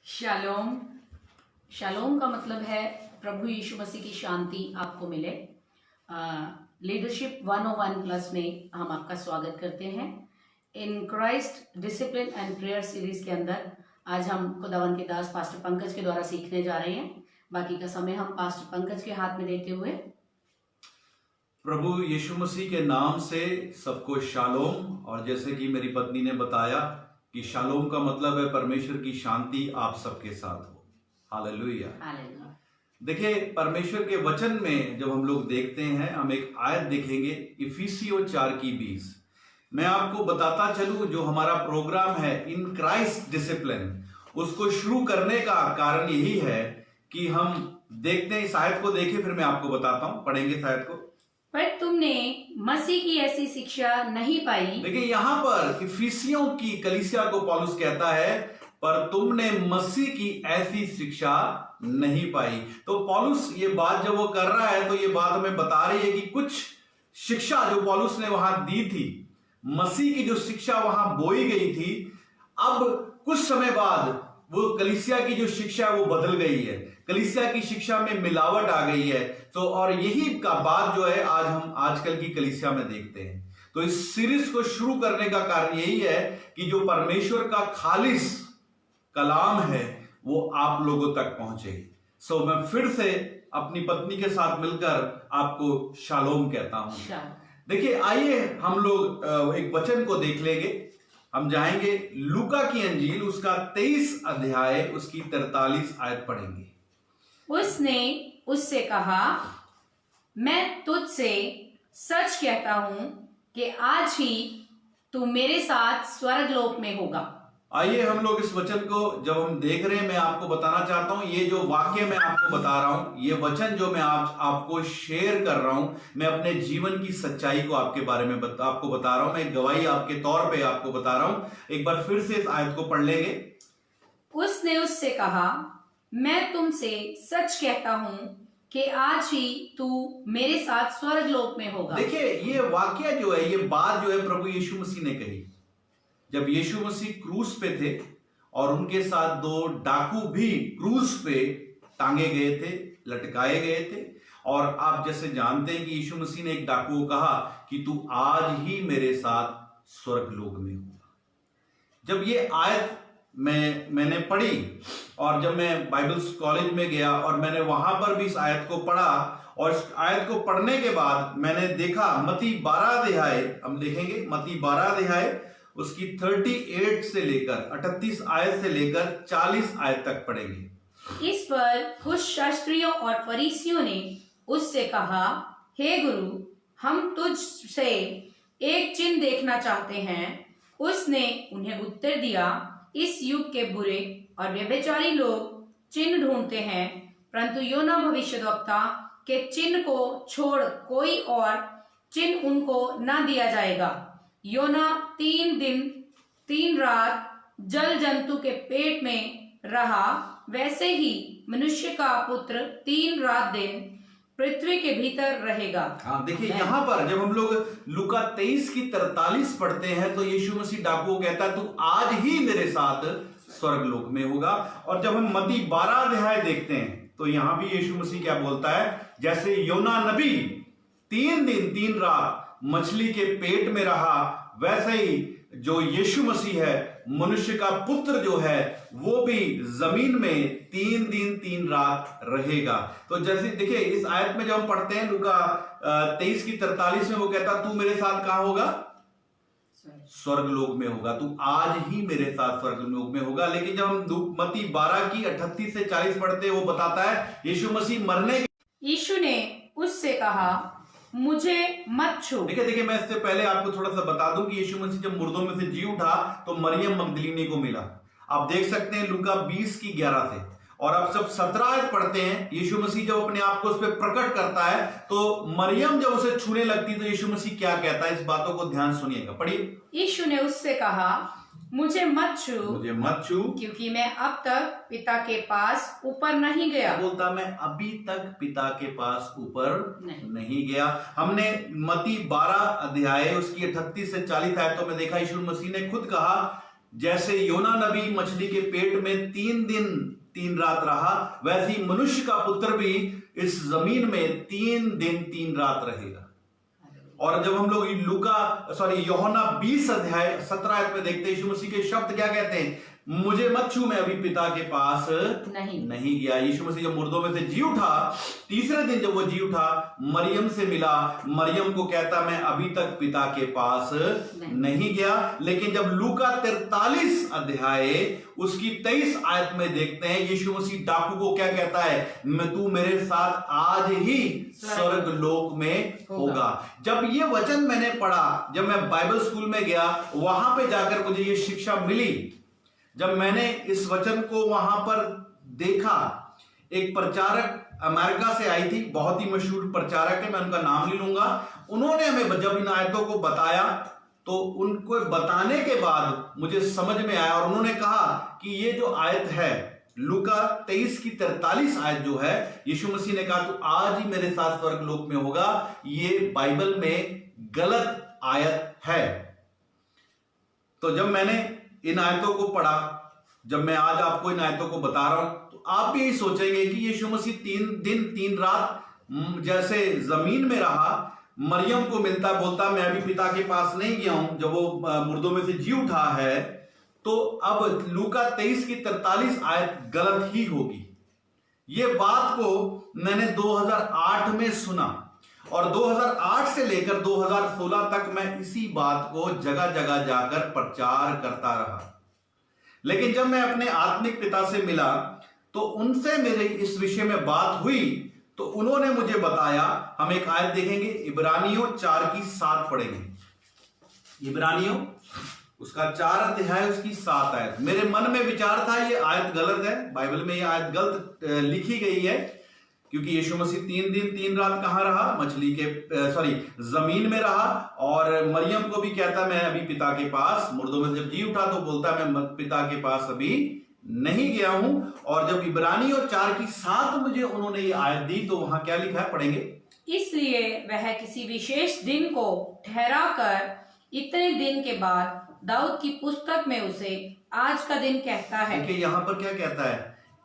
Shalom. Shalom का मतलब है प्रभु यीशु मसीह की शांति आपको मिले। लीडरशिप 101 प्लस में हम आपका स्वागत करते हैं। In Christ discipline and prayer series के अंदर आज हम खुदावन के दास पास्टर पंकज के द्वारा सीखने जा रहे हैं। बाकी का समय हम पास्टर पंकज के हाथ में देते हुए प्रभु यीशु मसीह के नाम से सबको शालोम। और जैसे कि मेरी पत्नी ने बताया कि शालोम का मतलब है परमेश्वर की शांति आप सबके साथ हो। हालेलुया। हालेलुया। देखिए, परमेश्वर के वचन में जब हम लोग देखते हैं, हम एक आयत देखेंगे इफिसियों 4:20। मैं आपको बताता चलूं, जो हमारा प्रोग्राम है इन क्राइस्ट डिसिप्लिन, उसको शुरू करने का कारण यही है कि हम देखते हैं। इस आयत को देखें, फिर मैं आपको बताता हूं। पढ़ेंगे इस आयत को। पर तुमने मसीह की ऐसी शिक्षा नहीं पाई। देखिए, यहां पर इफिसियों की कलीसिया को पौलुस कहता है, पर तुमने मसीह की ऐसी शिक्षा नहीं पाई। तो पौलुस ये बात जब वो कर रहा है, तो ये बात हमें बता रही है कि कुछ शिक्षा जो पौलुस ने वहां दी थी, मसीह की जो शिक्षा वहां बोई गई थी, अब कुछ समय बाद वो कलीसिया की जो शिक्षा है वो बदल गई है। कलीसिया की शिक्षा में मिलावट आ गई है। तो और यही का बात जो है आज हम आजकल की कलीसिया में देखते हैं। तो इस सीरीज को शुरू करने का कारण यही है कि जो परमेश्वर का खालिस कलाम है वो आप लोगों तक पहुंचे। सो मैं फिर से अपनी पत्नी के साथ मिलकर आपको शालोम कहता हूं। देखिए, आइए हम लोग एक वचन को देख लेंगे। हम जाएंगे लूका की अंजील, उसका 23 अध्याय, उसकी 43 आयत पढ़ेंगे। उसने उससे कहा, मैं तुझसे सच कहता हूं कि आज ही तू मेरे साथ स्वर्गलोक में होगा। आइए हम लोग इस वचन को जब हम देख रहे हैं, मैं आपको बताना चाहता हूं, ये जो वाक्य मैं आपको बता रहा हूं, ये वचन जो मैं आपको शेयर कर रहा हूं, मैं अपने जीवन की सच्चाई को आपके बारे में आपको बता रहा हूं। मैं एक गवाही आपके तौर पे आपको बता रहा हूं। एक बार फिर से इस आयत को पढ़ लेंगे। उसने उससे कहा, मैं तुमसे सच कहता हूं कि आज ही तू मेरे साथ स्वर्गलोक में होगा। देखिए, ये वाक्य जो है, ये बात जो है प्रभु यीशु मसीह ने कही जब यीशु मसीह क्रूस पे थे और उनके साथ 2 डाकू भी क्रूस पे टांगे गए थे, लटकाए गए थे। और आप जैसे जानते हैं कि यीशु मसीह ने एक डाकू को कहा कि तू आज ही मेरे साथ स्वर्गलोक में होगा। जब ये आयत मैंने पढ़ी और जब मैं बाइबल कॉलेज में गया और मैंने वहां पर भी इस आयत को पढ़ा, और इस आयत को पढ़ने के बाद मैंने देखा मत्ती 12 अध्याय, हम देखेंगे मत्ती 12 अध्याय, उसकी 38 से लेकर 38 आयत से लेकर 40 आयत तक पढ़ेंगे। इस पर कुछ शास्त्रियों और फरीसियों ने उससे कहा, हे गुरु, हम तुझसे एक चिन्ह देखना चाहते हैं। उसने उन्हें उत्तर दिया, इस युग के बुरे और व्यभिचारी लोग चिन्ह ढूंढते हैं, परंतु योना भविष्यद्वक्ता के चिन्ह को छोड़ कोई और चिन्ह उनको न दिया जाएगा। योना 3 दिन 3 रात जल जंतु के पेट में रहा, वैसे ही मनुष्य का पुत्र 3 रात दिन पृथ्वी के भीतर रहेगा। हाँ, देखिए यहाँ पर जब हम लोग लूका 23 की 43 पढ़ते हैं, तो यीशु मसीह डाकू को कहता है, तू आज ही मेरे साथ स्वर्गलोक में होगा। और जब हम मत्ती 12 अध्याय देखते हैं, तो यहां भी यीशु मसीह क्या बोलता है, जैसे योना नबी 3 दिन 3 रात मछली के पेट में रहा, वैसे ही जो यीशु मसीह है, मनुष्य का पुत्र जो है, वो भी जमीन में 3 दिन 3 रात रहेगा। तो जैसे देखिए इस आयत में जब हम पढ़ते हैं लूका 23 की 43 में, वो कहता तू मेरे साथ कहां होगा? स्वर्गलोक में होगा। तू आज ही मेरे साथ स्वर्गलोक में होगा। लेकिन जब हम मत्ती 12 की 38 से 40 पढ़ते हैं, वो बताता है यीशु मसीह मरने। यीशु ने उससे कहा, मुझे मत छू। देखिए मैं इससे पहले आपको थोड़ा सा बता दूं कि यीशु मसीह जब मुर्दों में से जी उठा तो मरियम मगदलीनी को मिला। आप देख सकते हैं लूका 20 की 11 से। और आप सब 17 पढ़ते हैं, यीशु मसीह जब अपने आप को उस पर प्रकट करता है, तो मरियम जब उसे छूने लगती तो यीशु मसीह क्या कहता है, इस बातों को ध्यान सुनिएगा, पढ़िए। यीशु ने उससे कहा, मुझे मत छू, क्योंकि मैं अब तक पिता के पास ऊपर नहीं गया। बोलता मैं अभी तक पिता के पास ऊपर नहीं गया। हमने मत्ती 12 अध्याय उसकी 38 से 40 आयतों में देखा, यीशु मसीह ने खुद कहा जैसे योना नबी मछली के पेट में 3 दिन 3 रात रहा, वैसे ही मनुष्य का पुत्र भी इस जमीन में 3 दिन 3 रात रहेगा। और जब हम लोग यूहन्ना 20 अध्याय 17 आयत में देखते हैं, यीशु मसीह के शब्द क्या कहते हैं, मुझे मत छू, मैं अभी पिता के पास नहीं गया। यीशु मसीह जब मुर्दों में से जी उठा, तीसरे दिन जब वो जी उठा, मरियम से मिला, मरियम को कहता मैं अभी तक पिता के पास नहीं गया। लेकिन जब लूका 43 अध्याय उसकी 23 आयत में देखते हैं, यीशु मसीह डाकू को क्या कहता है, मैं तू मेरे साथ आज ही स्वर्ग लोक में होगा। जब ये वचन मैंने पढ़ा, जब मैं बाइबल स्कूल में गया, वहां पे जाकर मुझे ये शिक्षा मिली। जब मैंने इस वचन को वहां पर देखा, एक प्रचारक अमेरिका से आई थी, बहुत ही मशहूर प्रचारक है, मैं उनका नाम नहीं लूंगा। उन्होंने हमें जब इन आयतों को बताया, तो उनको बताने के बाद मुझे समझ में आया, और उन्होंने कहा कि ये जो आयत है लूका 23 की 43 आयत जो है, यीशु मसीह ने कहा तो आज ही मेरे साथ स्वर्ग लोक में होगा, ये बाइबल में गलत आयत है। तो जब मैंने इन आयतों को पढ़ा, जब मैं आज आपको इन आयतों को बता रहा हूं, तो आप भी यही सोचेंगे कि यीशु मसीह 3 दिन 3 रात जैसे जमीन में रहा, मरियम को मिलता, बोलता मैं अभी पिता के पास नहीं गया हूं, जब वो मुर्दों में से जी उठा है, तो अब लूका 23 की 43 आयत गलत ही होगी। ये बात को मैंने 2008 में सुना, और 2008 से लेकर 2016 तक मैं इसी बात को जगह जगह जाकर प्रचार करता रहा। लेकिन जब मैं अपने आत्मिक पिता से मिला, तो उनसे मेरे इस विषय में बात हुई, तो उन्होंने मुझे बताया, हम एक आयत देखेंगे, इब्रानियों 4 की 7 पढ़ेंगे। इब्रानियों उसका 4 अध्याय उसकी 7 आयत। मेरे मन में विचार था ये आयत गलत है, बाइबल में ये आयत गलत लिखी गई है, क्योंकि यीशु मसीह 3 दिन 3 रात कहां रहा, मछली के जमीन में रहा, और मरियम को भी कहता मैं अभी पिता के पास, मुर्दों में जब जी उठा तो बोलता मैं पिता के पास अभी नहीं गया हूं। और जब इब्रानियों 4 की 7 मुझे उन्होंने ये आयत दी, तो वहां क्या लिखा है, पढ़ेंगे। इसलिए वह किसी विशेष दिन को ठहरा कर इतने दिन के बाद दाऊद की पुस्तक में उसे आज का दिन कहता है। देखिए यहां पर क्या कहता है,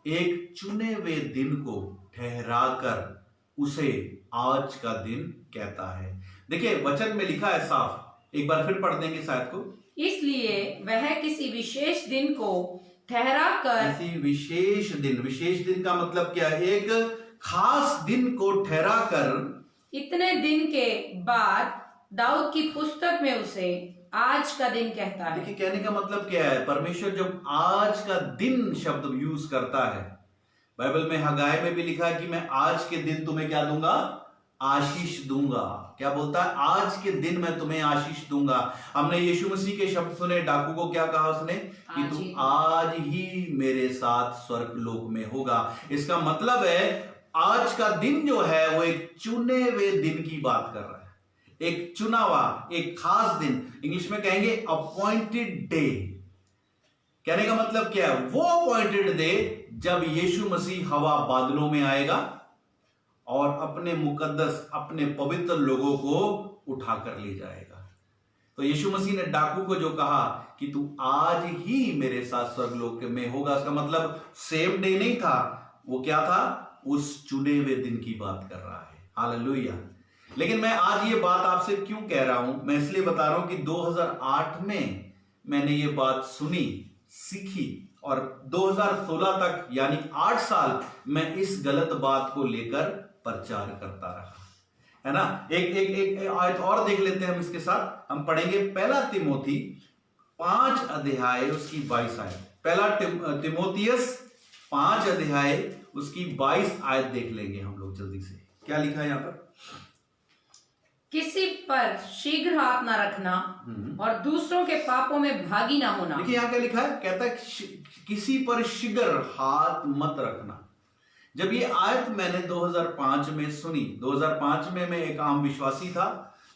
एक चुने हुए दिन को ठहरा कर उसे आज का दिन कहता है। देखिए वचन में लिखा है साफ, एक बार फिर पढ़ देंगे शायद को। इसलिए वह किसी विशेष दिन को ठहरा कर, किसी विशेष दिन का मतलब क्या है, एक खास दिन को ठहरा कर इतने दिन के बाद दाऊद की पुस्तक में उसे आज का दिन कहता है। देखिए कहने का मतलब क्या है, परमेश्वर जब आज का दिन शब्द यूज करता है, बाइबल में हगाय में भी लिखा है कि मैं आज के दिन तुम्हें क्या दूंगा, आशीष दूंगा। क्या बोलता है, आज के दिन मैं तुम्हें आशीष दूंगा। हमने यीशु मसीह के शब्द सुने, डाकू को क्या कहा उसने, कि तू आज ही मेरे साथ स्वर्ग लोक में होगा। इसका मतलब है आज का दिन जो है वो एक चुने हुए दिन की बात कर रहा है, एक चुना हुआ, एक खास दिन। इंग्लिश में कहेंगे अपॉइंटेड डे। कहने का मतलब क्या है, वो अपॉइंटेड डे जब यीशु मसीह हवा बादलों में आएगा और अपने मुकद्दस, अपने पवित्र लोगों को उठाकर ले जाएगा। तो यीशु मसीह ने डाकू को जो कहा कि तू आज ही मेरे साथ स्वर्गलोक में होगा, उसका मतलब सेम डे नहीं था, वो क्या था, उस चुने हुए दिन की बात कर रहा है। हालेलुया। लेकिन मैं आज ये बात आपसे क्यों कह रहा हूं, मैं इसलिए बता रहा हूं कि 2008 में मैंने ये बात सुनी, सीखी, और 2016 तक यानी 8 साल मैं इस गलत बात को लेकर प्रचार करता रहा, है ना। एक आयत और देख लेते हैं हम इसके साथ। हम पढ़ेंगे 1 तिमोथी 5 अध्याय उसकी 22 आयत। 1 तिमोथियस 5 अध्याय उसकी 22 आयत देख लेंगे हम लोग जल्दी से। क्या लिखा है यहां पर, किसी पर शीघ्र हाथ ना रखना और दूसरों के पापों में भागी ना होना। देखिए यहां क्या लिखा है, कहता है किसी पर शीघ्र हाथ मत रखना। जब ये आयत मैंने 2005 में सुनी, 2005 में मैं एक आम विश्वासी था,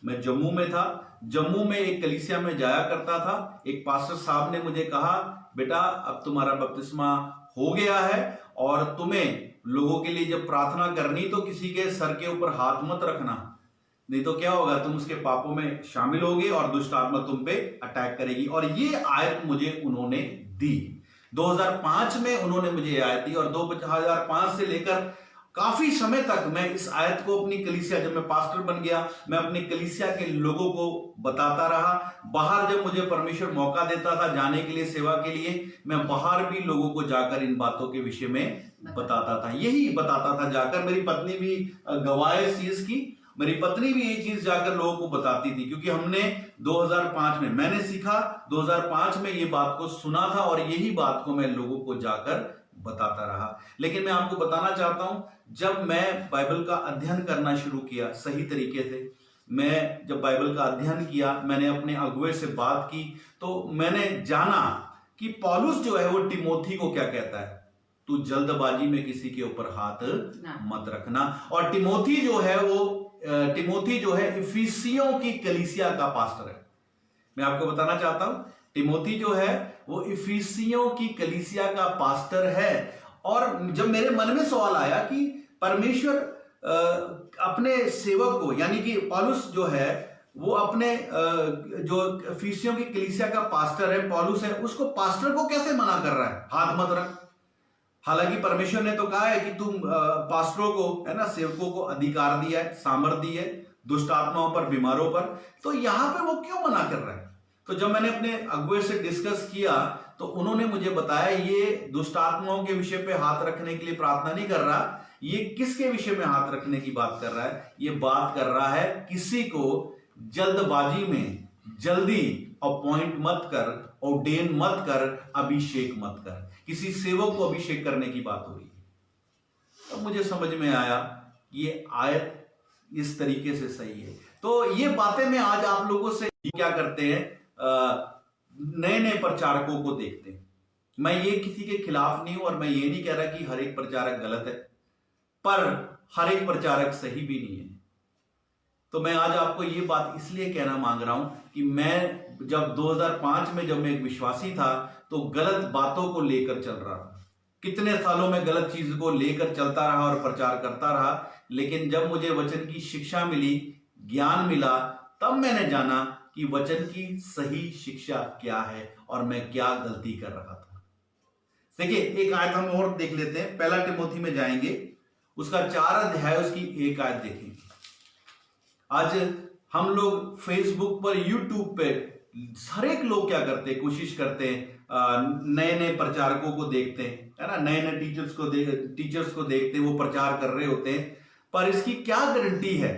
मैं जम्मू में था। जम्मू में एक कलीसिया में जाया करता था। एक पास्टर साहब ने मुझे कहा, बेटा अब तुम्हारा बपतिस्मा हो गया है और तुम्हें लोगों के लिए जब प्रार्थना करनी तो किसी के सर के ऊपर हाथ मत रखना, नहीं तो क्या होगा, तुम उसके पापों में शामिल होगे और दुष्ट आत्मा तुम पे अटैक करेगी। और ये आयत मुझे उन्होंने दी 2005 में, उन्होंने मुझे ये आयत दी और 2005 से लेकर काफी समय तक मैं इस आयत को अपनी कलीसिया, जब मैं पास्टर बन गया, मैं अपनी कलीसिया के लोगों को बताता रहा। बाहर जब मुझे परमेश्वर मौका देता था जाने के लिए, सेवा के लिए, मैं बाहर भी लोगों को जाकर इन बातों के विषय में बताता था, यही बताता था जाकर। मेरी पत्नी भी गवाह है इस चीज की, मेरी पत्नी भी ये चीज जाकर लोगों को बताती थी, क्योंकि हमने 2005 में, मैंने सीखा 2005 में ये बात को सुना था और यही बात को मैं लोगों को जाकर बताता रहा। लेकिन मैं आपको बताना चाहता हूं, जब मैं बाइबल का अध्ययन करना शुरू किया सही तरीके से, मैं जब बाइबल का अध्ययन किया, मैंने अपने अगुवे से बात की, तो मैंने जाना कि पौलुस जो है वो तिमोथी को क्या कहता है, तू जल्दबाजी में किसी के ऊपर हाथ मत रखना। और तिमोथी जो है इफिसियों की कलीसिया का पास्टर है। मैं आपको बताना चाहता हूं, तिमोथी जो है वो इफिसियों की कलीसिया का पास्टर है। और जब मेरे मन में सवाल आया कि परमेश्वर अपने सेवक को, यानी कि पौलुस जो है वो अपने जो इफिसियों की कलीसिया का पास्टर है, पौलुस है, उसको पास्टर को कैसे मना कर रहा है हाथ मत रख। हालांकि परमेश्वर ने तो कहा है कि तुम पास्टरों को, है ना, सेवकों को अधिकार दिया है, सामर्थ दी है दुष्ट आत्माओं पर, बीमारों पर, तो यहां पे वो क्यों मना कर रहा है। तो जब मैंने अपने अगुवे से डिस्कस किया तो उन्होंने मुझे बताया ये दुष्ट आत्माओं के विषय पे हाथ रखने के लिए प्रार्थना नहीं कर रहा, ये किसके विषय में हाथ रखने की बात कर रहा है, ये बात कर रहा है किसी को जल्दबाजी में जल्दी अपॉइंट मत कर, ऑर्डेन मत कर, अभिषेक मत कर, किसी सेवक को अभिषेक करने की बात हो रही है। तो मुझे समझ में आया ये आयत इस तरीके से सही है। तो ये बातें मैं आज आप लोगों से क्या करते हैं, नए नए प्रचारकों को देखते हैं। मैं ये किसी के खिलाफ नहीं हूं और मैं ये नहीं कह रहा कि हर एक प्रचारक गलत है, पर हर एक प्रचारक सही भी नहीं है। तो मैं आज आपको ये बात इसलिए कहना मांग रहा हूं कि मैं जब 2005 में जब मैं एक विश्वासी था तो गलत बातों को लेकर चल रहा था। कितने सालों में गलत चीज को लेकर चलता रहा और प्रचार करता रहा, लेकिन जब मुझे वचन की शिक्षा मिली, ज्ञान मिला, तब मैंने जाना कि वचन की सही शिक्षा क्या है और मैं क्या गलती कर रहा था। देखिए एक आयत हम और देख लेते हैं, पहला तिमोथी में जाएंगे, उसका 4 अध्याय, उसकी 1 आयत देखेंगे। आज हम लोग फेसबुक पर, यूट्यूब पे, हर एक लोग क्या करते हैं, कोशिश करते हैं, नए नए प्रचारकों को देखते हैं, है ना, नए नए टीचर्स को देखते हैं, वो प्रचार कर रहे होते हैं, पर इसकी क्या गारंटी है,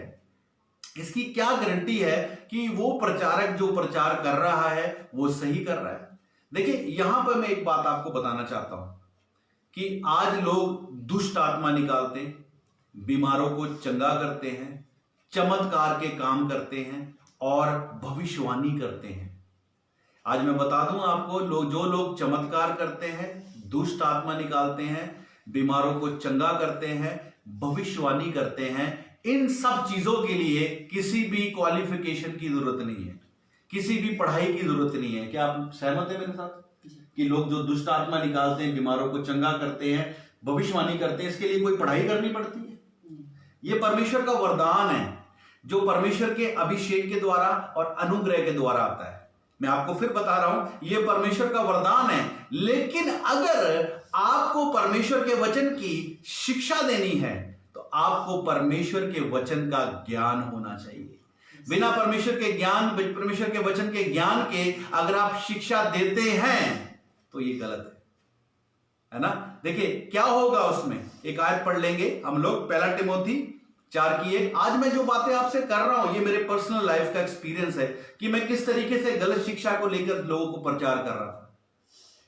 इसकी क्या गारंटी है कि वो प्रचारक जो प्रचार कर रहा है वो सही कर रहा है। देखिए यहां पर मैं एक बात आपको बताना चाहता हूं कि आज लोग दुष्ट आत्मा निकालते हैं, बीमारों को चंगा करते हैं, चमत्कार के काम करते हैं और भविष्यवाणी करते हैं। आज मैं बता दूं आपको, जो लोग चमत्कार करते हैं, दुष्ट आत्मा निकालते हैं, बीमारों को चंगा करते हैं, भविष्यवाणी करते हैं, इन सब चीजों के लिए किसी भी क्वालिफिकेशन की जरूरत नहीं है, किसी भी पढ़ाई की जरूरत नहीं है। क्या आप सहमत हैं मेरे साथ कि लोग जो दुष्ट आत्मा निकालते हैं, बीमारों को चंगा करते हैं, भविष्यवाणी करते हैं, इसके लिए कोई पढ़ाई करनी पड़ती है? ये परमेश्वर का वरदान है जो परमेश्वर के अभिषेक के द्वारा और अनुग्रह के द्वारा आता है। मैं आपको फिर बता रहा हूं, ये परमेश्वर का वरदान है, लेकिन अगर आपको परमेश्वर के वचन की शिक्षा देनी है तो आपको परमेश्वर के वचन का ज्ञान होना चाहिए। बिना परमेश्वर के ज्ञान, परमेश्वर के वचन के ज्ञान के अगर आप शिक्षा देते हैं तो ये गलत है ना। देखिए क्या होगा उसमें, एक आयत पढ़ लेंगे हम लोग, पहला तिमोथी 4:1। आज मैं जो बातें आपसे कर रहा हूं ये मेरे पर्सनल लाइफ का एक्सपीरियंस है कि मैं किस तरीके से गलत शिक्षा को लेकर लोगों को प्रचार कर रहा था,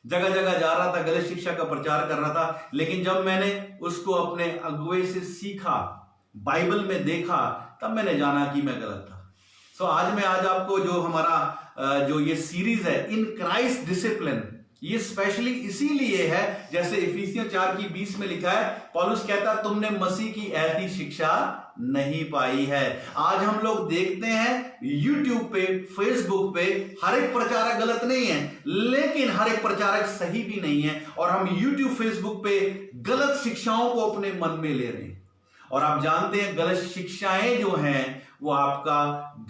जगह जगह जा रहा था, गलत शिक्षा का प्रचार कर रहा था। लेकिन जब मैंने उसको अपने अगुवे से सीखा, बाइबल में देखा, तब मैंने जाना कि मैं गलत था। सो आज आपको जो हमारा जो ये सीरीज है इन क्राइस्ट डिसिप्लिन, ये स्पेशली इसीलिए है, जैसे इफिसियों 4:20 में लिखा है, पौलुस कहता तुमने मसीह की ऐसी शिक्षा नहीं पाई है। आज हम लोग देखते हैं यूट्यूब पे, फेसबुक पे, हर एक प्रचारक गलत नहीं है, लेकिन हर एक प्रचारक सही भी नहीं है, और हम यूट्यूब फेसबुक पे गलत शिक्षाओं को अपने मन में ले रहे हैं। और आप जानते हैं गलत शिक्षाएं जो हैं वो आपका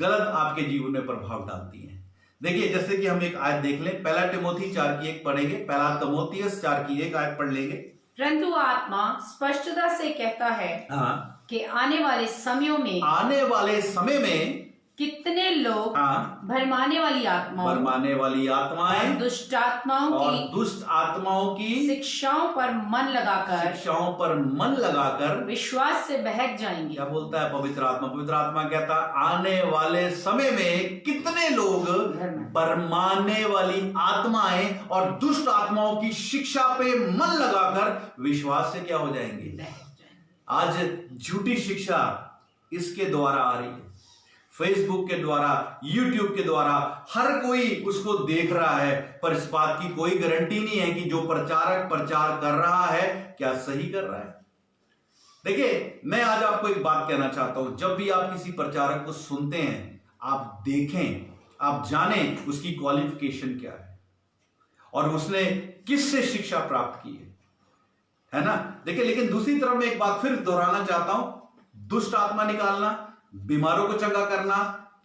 गलत आपके जीवन में प्रभाव डालती हैं। देखिए, जैसे कि हम एक आयत देख लें, पहला तिमोथी 4:1 पढ़ेंगे, पहला तिमोथियस 4:1 आयत पढ़ लेंगे। परंतु आत्मा स्पष्टता से कहता है हाँ, कि आने वाले समयों में आने वाले समय में कितने लोग हाँ, भरमाने वाली आत्माओं भरमाने वाली आत्माएं दुष्ट आत्माओं और की दुष्ट आत्माओं की शिक्षाओं पर मन लगाकर शिक्षाओं पर मन लगाकर विश्वास से बहक जाएंगे। क्या बोलता है पवित्र आत्मा? पवित्र आत्मा कहता है आने वाले समय में कितने लोग भरमाने वाली आत्माएं और दुष्ट आत्माओं की शिक्षा पे मन लगाकर विश्वास से क्या हो जाएंगे? आज झूठी शिक्षा इसके द्वारा आ रही है, फेसबुक के द्वारा, यूट्यूब के द्वारा, हर कोई उसको देख रहा है, पर इस बात की कोई गारंटी नहीं है कि जो प्रचारक प्रचार कर रहा है क्या सही कर रहा है। देखिए, मैं आज आपको एक बात कहना चाहता हूं, जब भी आप किसी प्रचारक को सुनते हैं, आप देखें, आप जानें उसकी क्वालिफिकेशन क्या है और उसने किससे शिक्षा प्राप्त की है ना। देखिए, लेकिन दूसरी तरफ मैं एक बात फिर दोहराना चाहता हूं, दुष्ट आत्मा निकालना, बीमारों को चंगा करना,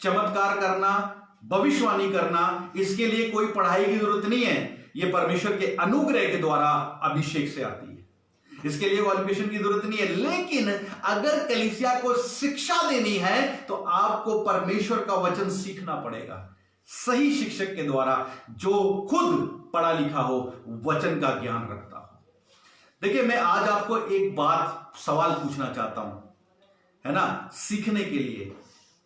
चमत्कार करना, भविष्यवाणी करना, इसके लिए कोई पढ़ाई की जरूरत नहीं है। यह परमेश्वर के अनुग्रह के द्वारा अभिषेक से आती है, इसके लिए क्वालिफिकेशन की जरूरत नहीं है। लेकिन अगर कलीसिया को शिक्षा देनी है तो आपको परमेश्वर का वचन सीखना पड़ेगा, सही शिक्षक के द्वारा जो खुद पढ़ा लिखा हो, वचन का ज्ञान रखता हो। देखिए, मैं आज आपको एक बात सवाल पूछना चाहता हूं, है ना, सीखने के लिए।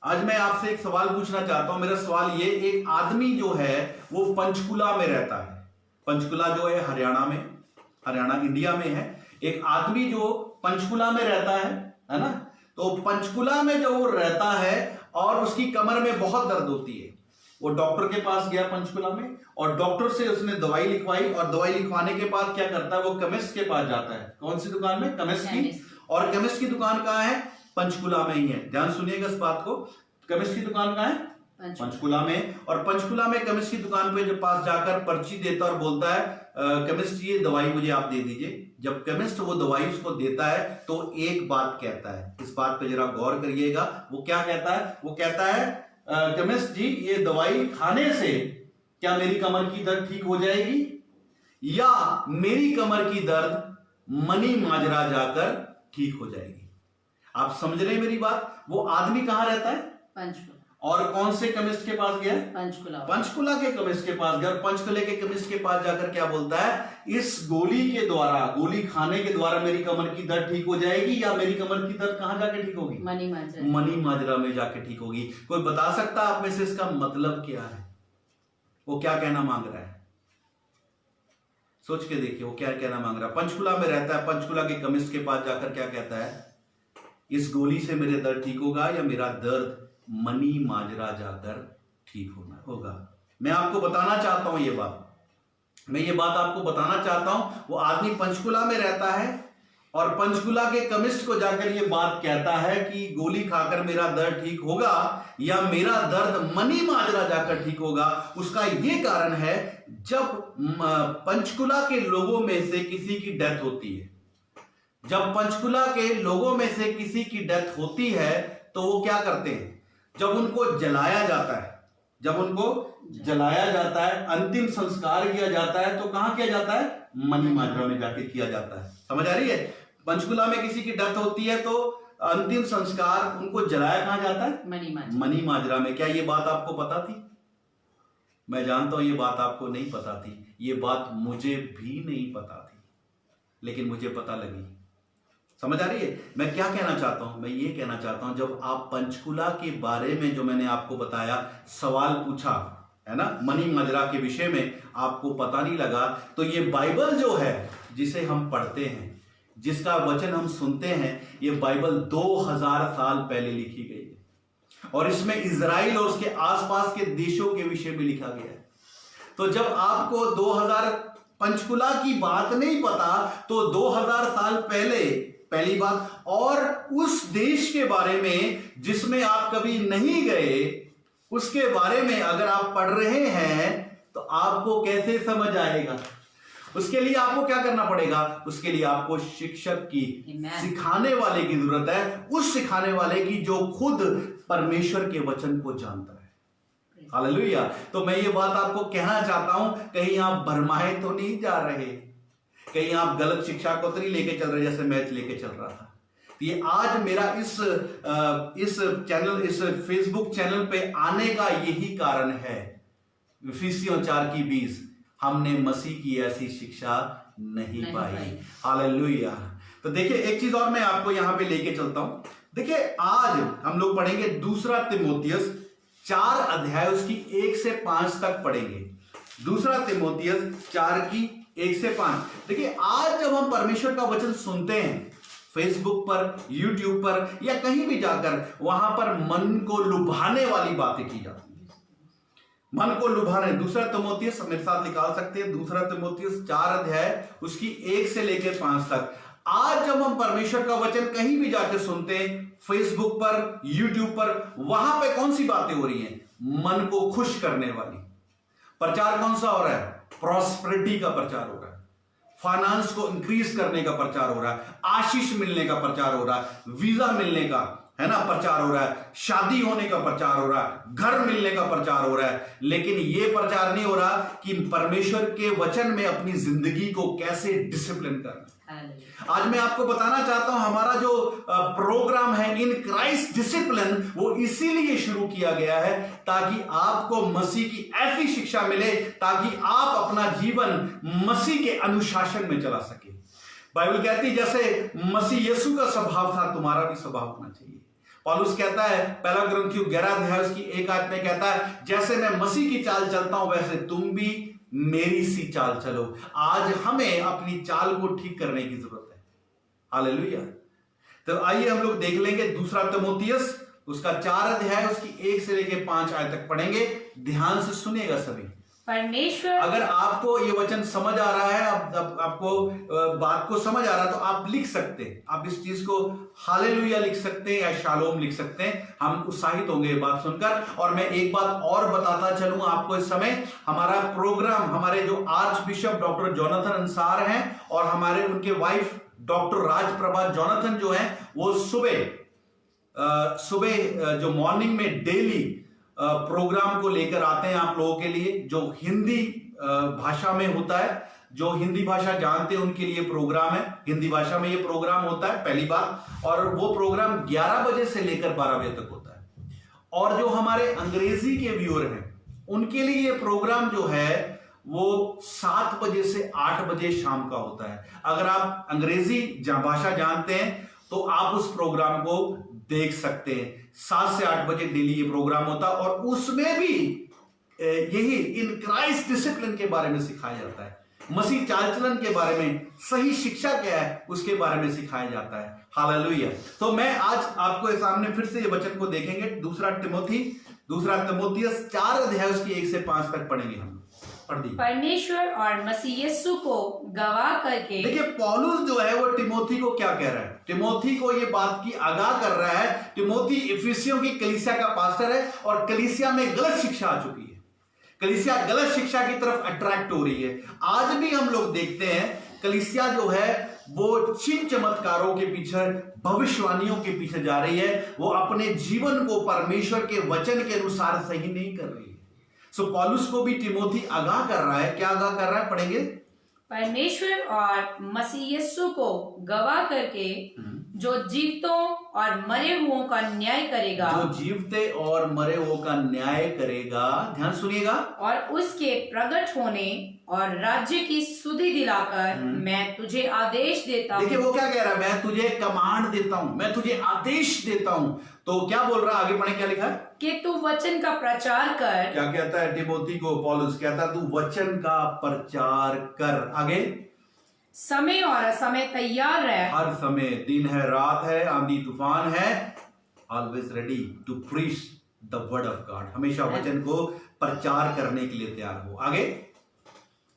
आज मैं आपसे एक सवाल पूछना चाहता हूं। मेरा सवाल ये, एक आदमी जो है वो पंचकुला में रहता है। पंचकुला जो है हरियाणा में, हरियाणा इंडिया में है। एक आदमी जो पंचकुला में रहता है ना, तो पंचकुला में जो वो रहता है और उसकी कमर में बहुत दर्द होती है, वो डॉक्टर के पास गया पंचकुला में और डॉक्टर से उसने दवाई लिखवाई और दवाई लिखवाने के बाद क्या करता है, वो केमिस्ट के पास जाता है। कौन सी दुकान में? केमिस्ट की। और केमिस्ट की दुकान कहाँ है? पंचकुला में ही है। ध्यान सुनिएगा इस बात को, केमिस्ट की दुकान कहाँ है? पंचकुला में। और पंचकुला में केमिस्ट की दुकान पे जब पास जाकर पर्ची देता और बोलता है केमिस्ट ये दवाई मुझे आप दे दीजिए। जब केमिस्ट वो दवाई उसको देता है तो एक बात कहता है, इस बात पे जरा गौर करिएगा। वो क्या कहता है? वो कहता है केमिस्ट जी ये दवाई खाने से क्या मेरी कमर की दर्द ठीक हो जाएगी या मेरी कमर की दर्द मनी माजरा जाकर ठीक हो जाएगी? आप समझ रहे हैं मेरी बात? वो आदमी कहां रहता है? पंचकुला। और कौन से केमिस्ट के पास गया? पंचकुला। पंचकुला के केमिस्ट के पास गया और पंचकुले के केमिस्ट के पास जाकर क्या बोलता है, इस गोली के द्वारा, गोली खाने के द्वारा मेरी कमर की दर्द ठीक हो जाएगी या मेरी कमर की दर्द कहां जाके ठीक होगी? मनी माजरा। मनी माजरा में जाके ठीक होगी। कोई बता सकता है आप में से इसका मतलब क्या है? वो क्या कहना मांग रहा है? सोच के देखिए वो क्या कहना मांग रहा है। पंचकुला में रहता है, पंचकुला के केमिस्ट के पास जाकर क्या कहता है, इस गोली से मेरे दर्द ठीक होगा या मेरा दर्द मनी माजरा जाकर ठीक होगा। मैं आपको बताना चाहता हूं ये बात, मैं ये बात आपको बताना चाहता हूं। वो आदमी पंचकुला में रहता है और पंचकुला के केमिस्ट को जाकर ये बात कहता है कि गोली खाकर मेरा दर्द ठीक होगा या मेरा दर्द मनी माजरा जाकर ठीक होगा। उसका ये कारण है, जब पंचकुला के लोगों में से किसी की डेथ होती है, जब पंचकुला के लोगों में से किसी की डेथ होती है तो वो क्या करते हैं, जब उनको जलाया जाता है, जब उनको जलाया जाता है, अंतिम संस्कार किया जाता है, तो कहां किया जाता है? मनी माजरा में जाके किया जाता है। समझ आ रही है? पंचकुला में किसी की डेथ होती है तो अंतिम संस्कार उनको जलाया कहां जाता है? मनी माजरा में। क्या ये बात आपको पता थी? मैं जानता हूं ये बात आपको नहीं पता थी, ये बात मुझे भी नहीं पता थी, लेकिन मुझे पता लगी। समझ आ रही है मैं क्या कहना चाहता हूं? मैं ये कहना चाहता हूं, जब आप पंचकुला के बारे में जो मैंने आपको बताया, सवाल पूछा है ना, मनी माजरा के विषय में आपको पता नहीं लगा, तो ये बाइबल जो है जिसे हम पढ़ते हैं, जिसका वचन हम सुनते हैं, ये बाइबल 2000 साल पहले लिखी गई है और इसमें इजराइल और उसके आसपास के देशों के विषय में लिखा गया है। तो जब आपको 2000 पंचकुला की बात नहीं पता तो 2000 साल पहले, पहली बात, और उस देश के बारे में जिसमें आप कभी नहीं गए, उसके बारे में अगर आप पढ़ रहे हैं तो आपको कैसे समझ आएगा? उसके लिए आपको क्या करना पड़ेगा? उसके लिए आपको शिक्षक की, सिखाने वाले की जरूरत है, उस सिखाने वाले की जो खुद परमेश्वर के वचन को जानता है। हालेलुया। तो मैं ये बात आपको कहना चाहता हूं, कहीं आप भरमाए तो नहीं जा रहे, कहीं आप गलत शिक्षा को तो नहीं लेके चल रहे जैसे मैं लेके चल रहा था। ये आज मेरा इस चैनल, इस फेसबुक चैनल पे आने का यही कारण है। इफिसियों 4:20, हमने मसीह की ऐसी शिक्षा नहीं पाई। हालेलुया। तो देखिए एक चीज और मैं आपको यहां पे लेके चलता हूं। देखिए आज हम लोग पढ़ेंगे 2 तिमोथियस 4 अध्याय उसकी 1 से 5 तक पढ़ेंगे। 2 तिमोथियस 4 की 1 से 5। देखिए आज जब हम परमेश्वर का वचन सुनते हैं फेसबुक पर, यूट्यूब पर या कहीं भी जाकर, वहां पर मन को लुभाने वाली बातें की जाती है। मन को लुभाने, 2 तिमोथियस मेरे साथ निकाल सकते हैं, 2 तिमोथियस 4 अध्याय उसकी 1 से लेकर 5 तक। आज जब हम परमेश्वर का वचन कहीं भी जाकर सुनते हैं, फेसबुक पर, यूट्यूब पर, वहां पे कौन सी बातें हो रही हैं? मन को खुश करने वाली। प्रचार कौन सा हो रहा है? प्रॉस्पेरिटी का प्रचार हो रहा है, फाइनेंस को इंक्रीज करने का प्रचार हो रहा है, आशीष मिलने का प्रचार हो रहा है, वीजा मिलने का, है ना, प्रचार हो रहा है, शादी होने का प्रचार हो रहा है, घर मिलने का प्रचार हो रहा है। लेकिन यह प्रचार नहीं हो रहा कि परमेश्वर के वचन में अपनी जिंदगी को कैसे डिसिप्लिन करना। आज मैं आपको बताना चाहता हूं, हमारा जो प्रोग्राम है इन क्राइस्ट डिसिप्लिन, वो इसीलिए शुरू किया गया है ताकि आपको मसीह की ऐसी शिक्षा मिले ताकि आप अपना जीवन मसीह के अनुशासन में चला सके। बाइबल कहती है जैसे मसीह यीशु का स्वभाव था, तुम्हारा भी स्वभाव होना चाहिए। पौलुस कहता है 1 कुरिन्थियों 11 अध्याय उसकी 1 आयत में कहता है, जैसे मैं मसीह की चाल चलता हूं वैसे तुम भी मेरी सी चाल चलो। आज हमें अपनी चाल को ठीक करने की जरूरत है। हालेलुया। तो आइए हम लोग देख लेंगे 2 तिमोथियस उसका 4 अध्याय उसकी 1 से लेकर 5 आयत तक पढ़ेंगे। ध्यान से सुनिएगा सभी। परमेश्वर, अगर आपको ये वचन समझ आ रहा है, आपको बात को समझ आ रहा है, तो आप लिख सकते हैं, आप इस चीज को हालेलुया लिख सकते हैं या शालोम लिख सकते हैं। हम उत्साहित होंगे ये बात सुनकर। और मैं एक बात और बताता चलूं आपको, इस समय हमारा प्रोग्राम, हमारे जो arch bishop doctor Jonathan Ansar हैं और हमारे उनके वाइफ डॉक्टर राजप्रभा जोनाथन जो हैं, वो सुबह जो मॉर्निंग में डेली प्रोग्राम को लेकर आते हैं आप लोगों के लिए, जो हिंदी भाषा में होता है। जो हिंदी भाषा जानते हैं उनके लिए प्रोग्राम है, हिंदी भाषा में ये प्रोग्राम होता है, पहली बात। और वो प्रोग्राम 11 बजे से लेकर 12 बजे तक होता है। और जो हमारे अंग्रेजी के व्यूअर हैं उनके लिए ये प्रोग्राम जो है वो 7 बजे से 8 बजे शाम का होता है। अगर आप अंग्रेजी भाषा जानते हैं तो आप उस प्रोग्राम को देख सकते हैं। 7 से 8 बजे डेली ये प्रोग्राम होता है और उसमें भी यही इन क्राइस्ट डिसिप्लिन के बारे में सिखाया जाता है। मसीह चाल चलन के बारे में, सही शिक्षा क्या है उसके बारे में सिखाया जाता है। हालेलुया। तो मैं आज आपको सामने फिर से ये वचन को देखेंगे। 2 तिमोथियस 4 अध्याय उसकी 1 से 5 तक पढ़ेंगे हम। परमेश्वर और मसीह यीशु को गवाह करके। देखिए पौलुस जो है वो टिमोथी को क्या कह रहा है? टिमोथी को ये बात की आगाह कर रहा है। टिमोथी इफिसियों की कलीसिया का पास्टर है और कलीसिया में गलत शिक्षा आ चुकी है। कलीसिया गलत शिक्षा की तरफ अट्रैक्ट हो रही है। आज भी हम लोग देखते हैं कलीसिया जो है वो चिन्ह चमत्कारों के पीछे, भविष्यवाणियों के पीछे जा रही है। वो अपने जीवन को परमेश्वर के वचन के अनुसार सही नहीं कर रही है। सो पौलुस को भी टिमोथी आगाह कर रहा है। क्या आगाह कर रहा है? पढ़ेंगे। परमेश्वर और मसीह यीशु को गवाह करके जो जीवतों और मरे हुओं का न्याय करेगा। जो जीवते और मरे हुओं का न्याय करेगा, ध्यान सुनिएगा। और उसके प्रकट होने और राज्य की सुधि दिलाकर मैं तुझे आदेश देता हूं। देखिए वो क्या कह रहा है? मैं तुझे कमांड देता हूं, मैं तुझे आदेश देता हूं। तो क्या बोल रहा है? आगे पढ़े क्या लिखा है? कि तू वचन का प्रचार कर। क्या कहता है टिमोथी को पौलुस? कहता है तू वचन का प्रचार कर। आगे, समय और असमय तैयार रह। हर समय, दिन है रात है, आंधी तूफान है, always ready to preach the word of God. हमेशा वचन को प्रचार करने के लिए तैयार हो। आगे,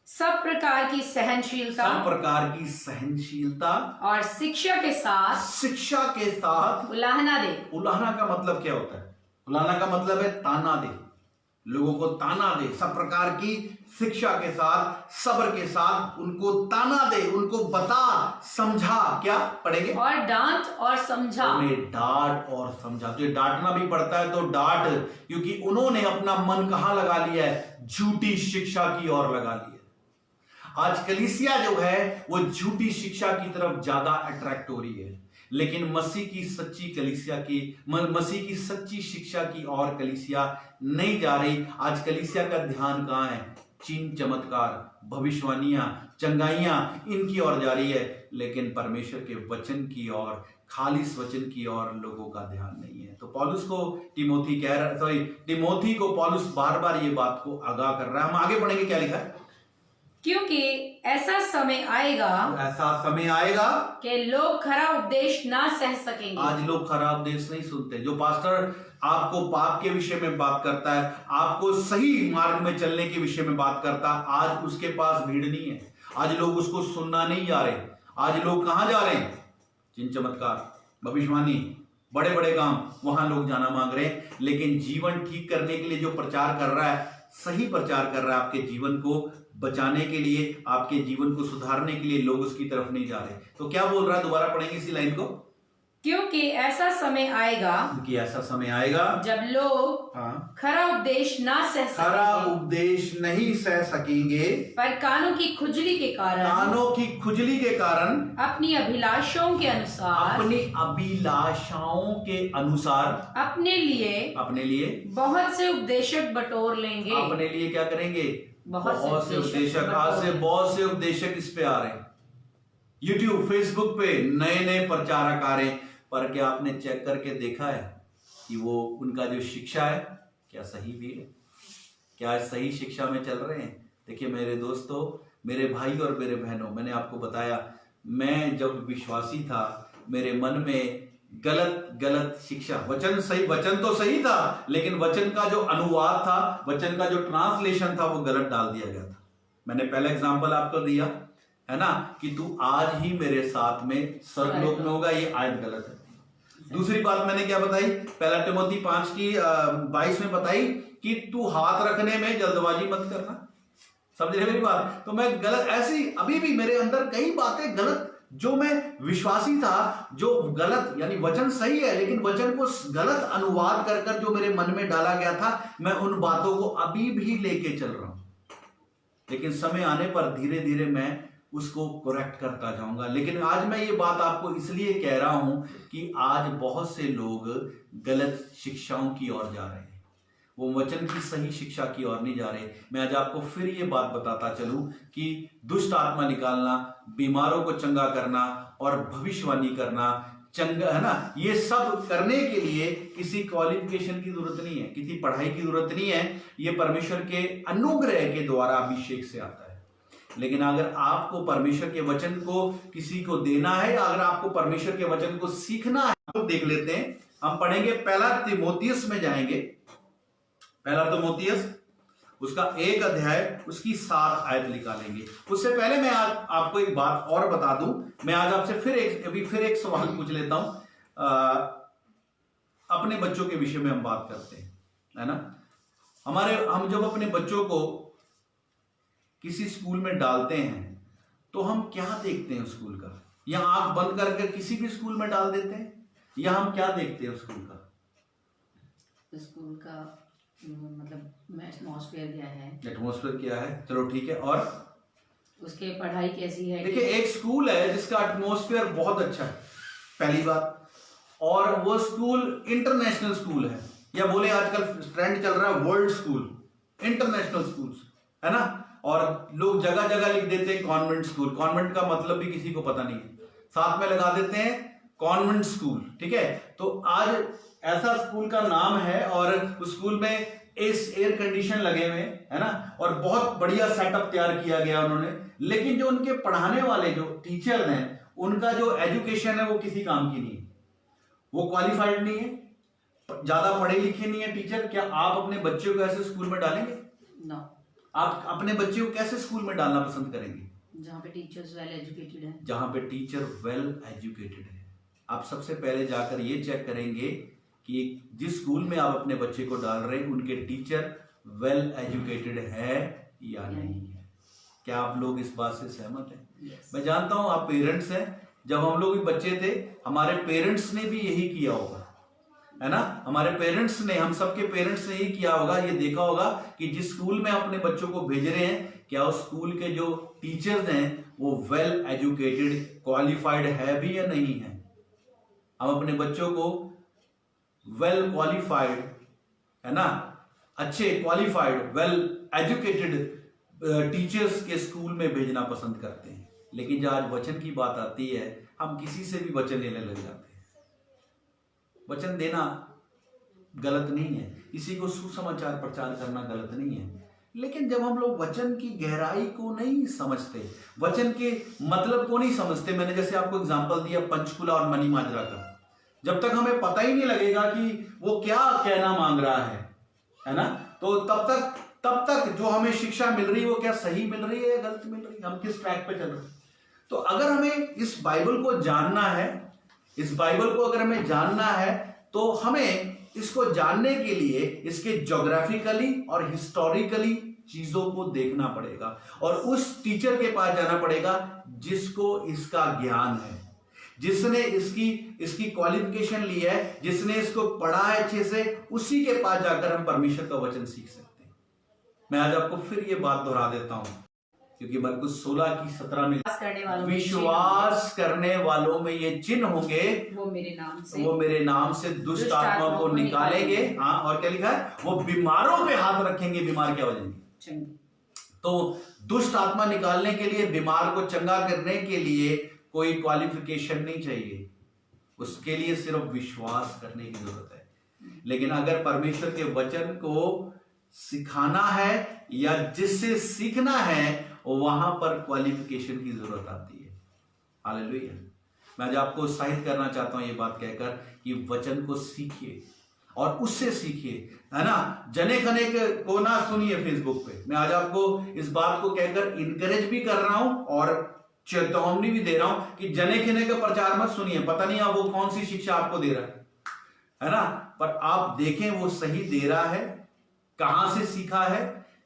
सब प्रकार की सहनशीलता। सब प्रकार की सहनशीलता और शिक्षा के साथ उलाहना दे। उलाहना का मतलब क्या होता है? उलाहना का मतलब है ताना दे, लोगों को ताना दे, सब प्रकार की शिक्षा के साथ, सब्र के साथ उनको ताना दे, उनको बता, समझा। क्या पढ़ेंगे? और डांट और समझा। उन्हें डांट और समझा। तो ये डांटना भी पड़ता है तो डांट, क्योंकि उन्होंने अपना मन कहां लगा लिया है? झूठी शिक्षा की ओर लगा लिया। आज कलीसिया जो है वो झूठी शिक्षा की तरफ ज्यादा अट्रैक्ट हो रही है, लेकिन मसीह की सच्ची कलीसिया की, मसीह की सच्ची शिक्षा की ओर कलीसिया नहीं जा रही। आज कलीसिया का ध्यान कहां है? चिन्ह चमत्कार, भविष्यवाणियां, चंगाइयां, इनकी ओर जा रही है, लेकिन परमेश्वर के वचन की ओर, खालिस वचन की ओर लोगों का ध्यान नहीं है। तो पौलुस को टिमोथी को पौलुस बार बार ये बात को आगाह कर रहा है। हम आगे पढ़ेंगे, क्या लिखा है? क्योंकि ऐसा समय आएगा, ऐसा समय आएगा कि लोग खरा उपदेश ना सह सकेंगे। आज लोग खराब उपदेश नहीं सुनते। जो पास्टर आपको पाप के विषय में बात करता है, आपको सही मार्ग में चलने के विषय में बात करता है, आज उसके पास भीड़ नहीं है। आज लोग उसको सुनना नहीं जा रहे। आज लोग कहां जा रहे हैं? चिन्ह चमत्कार, भविष्यवाणी, बड़े बड़े काम, वहां लोग जाना मांग रहे हैं। लेकिन जीवन ठीक करने के लिए जो प्रचार कर रहा है, सही प्रचार कर रहा है, आपके जीवन को बचाने के लिए, आपके जीवन को सुधारने के लिए, लोग उसकी तरफ नहीं जा रहे। तो क्या बोल रहा है? दोबारा पढ़ेंगे इसी लाइन को। क्योंकि ऐसा समय आएगा, कि ऐसा समय आएगा जब लोग खरा उपदेश ना सह खरा सकेंगे, उपदेश नहीं सह सकेंगे, पर कानों की खुजली के कारण, कानों की खुजली के कारण, अपनी अभिलाषाओं के अनुसार, अपनी अभिलाषाओं के अनुसार, अपने लिए बहुत से उपदेशक बटोर लेंगे। अपने लिए क्या करेंगे? बहुत से उपदेशक। आज से बहुत से उपदेशक इस पे आ रहे हैं, यूट्यूब, फेसबुक पे नए नए प्रचारक आ रहे हैं। पर क्या आपने चेक करके देखा है कि वो उनका जो शिक्षा है क्या सही भी है? क्या सही शिक्षा में चल रहे हैं? देखिए मेरे दोस्तों, मेरे भाई और मेरे बहनों, मैंने आपको बताया, मैं जब विश्वासी था, मेरे मन में गलत शिक्षा, वचन तो सही था, लेकिन वचन का जो अनुवाद था, वचन का जो ट्रांसलेशन था, वो गलत डाल दिया गया था। मैंने पहला एग्जांपल आपको दिया है ना, कि तू आज ही मेरे साथ में स्वर्गलोक में होगा, ये आयत गलत है। दूसरी बात मैंने क्या बताई? पहला टिमोथी 5:22 में बताई कि तू हाथ रखने में जल्दबाजी मत करना। समझ रहे मेरी बात? तो मैं गलत, ऐसी अभी भी मेरे अंदर कई बातें गलत, जो मैं विश्वासी था, जो गलत, यानी वचन सही है, लेकिन वचन को गलत अनुवाद कर कर जो मेरे मन में डाला गया था, मैं उन बातों को अभी भी लेके चल रहा हूं। लेकिन समय आने पर धीरे धीरे मैं उसको करेक्ट करता जाऊंगा। लेकिन आज मैं ये बात आपको इसलिए कह रहा हूं कि आज बहुत से लोग गलत शिक्षाओं की ओर जा रहे हैं, वो वचन की सही शिक्षा की ओर नहीं जा रहे। मैं आज आपको फिर ये बात बताता चलूं कि दुष्ट आत्मा निकालना, बीमारों को चंगा करना और भविष्यवाणी करना, चंगा है ना, ये सब करने के लिए किसी क्वालिफिकेशन की जरूरत नहीं है, किसी पढ़ाई की जरूरत नहीं है। ये परमेश्वर के अनुग्रह के द्वारा अभिषेक से आता है। लेकिन अगर आपको परमेश्वर के वचन को किसी को देना है, अगर आपको परमेश्वर के वचन को सीखना है, तो देख लेते हैं। हम पढ़ेंगे पहला तीमुथियुस में जाएंगे। पहला तीमुथियुस उसका 1 अध्याय, उसकी 7 आयत निकालेंगे। उससे पहले मैं आज आपको एक बात और बता दूं। मैं आज आपसे फिर एक सवाल पूछ लेता हूं। अपने बच्चों के विषय में हम बात करते हैं, है ना। हम जब अपने बच्चों को किसी स्कूल में डालते हैं तो हम क्या देखते हैं स्कूल का? या आंख बंद करके किसी भी स्कूल में डाल देते हैं, या हम क्या देखते हैं स्कूल का? स्कूल का मतलब एटमॉस्फेयर क्या है? एटमॉस्फेयर क्या है, चलो ठीक है। और उसके पढ़ाई कैसी है? देखिए, एक स्कूल है जिसका एटमॉस्फेयर बहुत अच्छा है, पहली बात, और वो स्कूल इंटरनेशनल स्कूल है, या बोले आजकल ट्रेंड चल रहा है वर्ल्ड स्कूल, इंटरनेशनल स्कूल्स, है ना। और लोग जगह जगह लिख देते हैं कॉन्वेंट स्कूल। कॉन्वेंट का मतलब भी किसी को पता नहीं है, साथ में लगा देते हैं कॉन्वेंट स्कूल, ठीक है। तो आज ऐसा स्कूल का नाम है, और उस स्कूल में एयर कंडीशन लगे हुए, है ना, और बहुत बढ़िया सेटअप तैयार किया गया उन्होंने। लेकिन जो उनके पढ़ाने वाले जो टीचर हैं, उनका जो एजुकेशन है वो किसी काम की नहीं है, वो क्वालिफाइड नहीं है, ज्यादा पढ़े लिखे नहीं है टीचर। क्या आप अपने बच्चों को ऐसे स्कूल में डालेंगे? No. आप अपने बच्चे को कैसे स्कूल में डालना पसंद करेंगे? जहाँ पे टीचर्स वेल एजुकेटेड हैं। जहाँ पे टीचर वेल एजुकेटेड है। आप सबसे पहले जाकर ये चेक करेंगे कि जिस स्कूल में आप अपने बच्चे को डाल रहे हैं, उनके टीचर वेल एजुकेटेड है या नहीं है। क्या आप लोग इस बात से सहमत हैं? मैं जानता हूं आप पेरेंट्स हैं, जब हम लोग भी बच्चे थे हमारे पेरेंट्स ने भी यही किया होगा, है ना। हमारे पेरेंट्स ने, हम सबके पेरेंट्स ने यही किया होगा, ये देखा होगा कि जिस स्कूल में अपने बच्चों को भेज रहे हैं, क्या उस स्कूल के जो टीचर्स हैं वो वेल एजुकेटेड, क्वालिफाइड है भी या नहीं है। हम अपने बच्चों को वेल क्वालिफाइड, है ना, अच्छे क्वालिफाइड वेल एजुकेटेड टीचर्स के स्कूल में भेजना पसंद करते हैं। लेकिन जब आज वचन की बात आती है, हम किसी से भी वचन लेने लग जाते हैं। वचन देना गलत नहीं है, किसी को सुसमाचार प्रचार करना गलत नहीं है, लेकिन जब हम लोग वचन की गहराई को नहीं समझते, वचन के मतलब को नहीं समझते, मैंने जैसे आपको एग्जांपल दिया पंचकुला और मनी माजरा का, जब तक हमें पता ही नहीं लगेगा कि वो क्या कहना मांग रहा है ना, तो तब तक जो हमें शिक्षा मिल रही है वो क्या सही मिल रही है या गलत मिल रही है, हम किस ट्रैक पे चल रहे हैं। तो अगर हमें इस बाइबल को जानना है, इस बाइबल को अगर हमें जानना है, तो हमें इसको जानने के लिए इसके ज्योग्राफिकली और हिस्टोरिकली चीजों को देखना पड़ेगा और उस टीचर के पास जाना पड़ेगा जिसको इसका ज्ञान है, जिसने इसकी क्वालिफिकेशन ली है, जिसने इसको पढ़ा है अच्छे से, उसी के पास जाकर हम परमेश्वर का वचन सीख सकते हैं। मैं आज आपको फिर ये बात दोहरा देता हूं, क्योंकि मरकुस 16:17 में विश्वास करने वालों में ये चिन्ह होंगे, वो मेरे नाम से दुष्ट आत्मा को निकालेंगे। हाँ, और क्या लिखा है, वो बीमारों पे हाथ रखेंगे, बीमार क्या हो जाएंगे। तो दुष्ट आत्मा निकालने के लिए, बीमार को चंगा करने के लिए कोई क्वालिफिकेशन नहीं चाहिए, उसके लिए सिर्फ विश्वास करने की जरूरत है। लेकिन अगर परमेश्वर के वचन को सिखाना है या जिससे सीखना है, वहां पर क्वालिफिकेशन की जरूरत आती है। हालेलुया। मैं आज आपको उत्साहित करना चाहता हूं ये बात कहकर कि वचन को सीखिए और उससे सीखिए, है ना। जने खने को ना सुनिए फेसबुक पे। मैं आज आपको इस बात को कहकर इंकरेज भी कर रहा हूं और चेतावनी भी दे रहा हूं कि जने खने का प्रचार मत सुनिए। पता नहीं आप वो कौन सी शिक्षा आपको दे रहा है ना, पर आप देखें वो सही दे रहा है, कहां से सीखा है,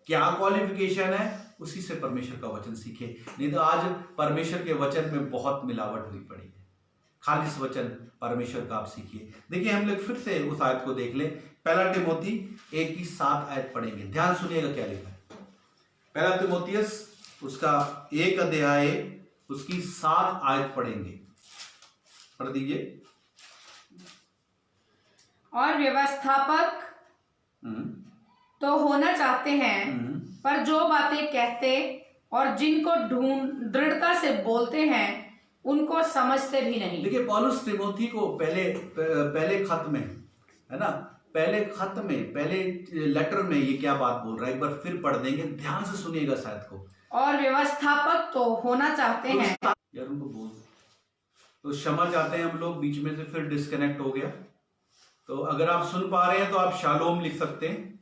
क्या क्वालिफिकेशन है, उसी से परमेश्वर का वचन सीखे। नहीं तो आज परमेश्वर के वचन में बहुत मिलावट हुई पड़ी है। खालिस वचन परमेश्वर का आप सीखिए। देखिए हम लोग फिर से उस आयत को देख लें। पहला तिमोथी 1:7 आयत पढ़ेंगे, ध्यान सुनिएगा क्या लिखा है। पहला तिमोथियस उसका 1 अध्याय उसकी 7 आयत पढ़ेंगे, पढ़ दीजिए। और व्यवस्थापक तो होना चाहते हैं, पर जो बातें कहते और जिनको दृढ़ता से बोलते हैं उनको समझते भी नहीं। देखिए पौलुस तिमोथी को पहले खत में, है ना, पहले लेटर में ये क्या बात बोल रहा है, एक बार फिर पढ़ देंगे, ध्यान से सुनिएगा शायद को। और व्यवस्थापक तो होना चाहते हैं, यार उनको बोल तो क्षमा चाहते हैं हम लोग, बीच में से फिर डिस्कनेक्ट हो गया। तो अगर आप सुन पा रहे हैं तो आप शालोम लिख सकते हैं।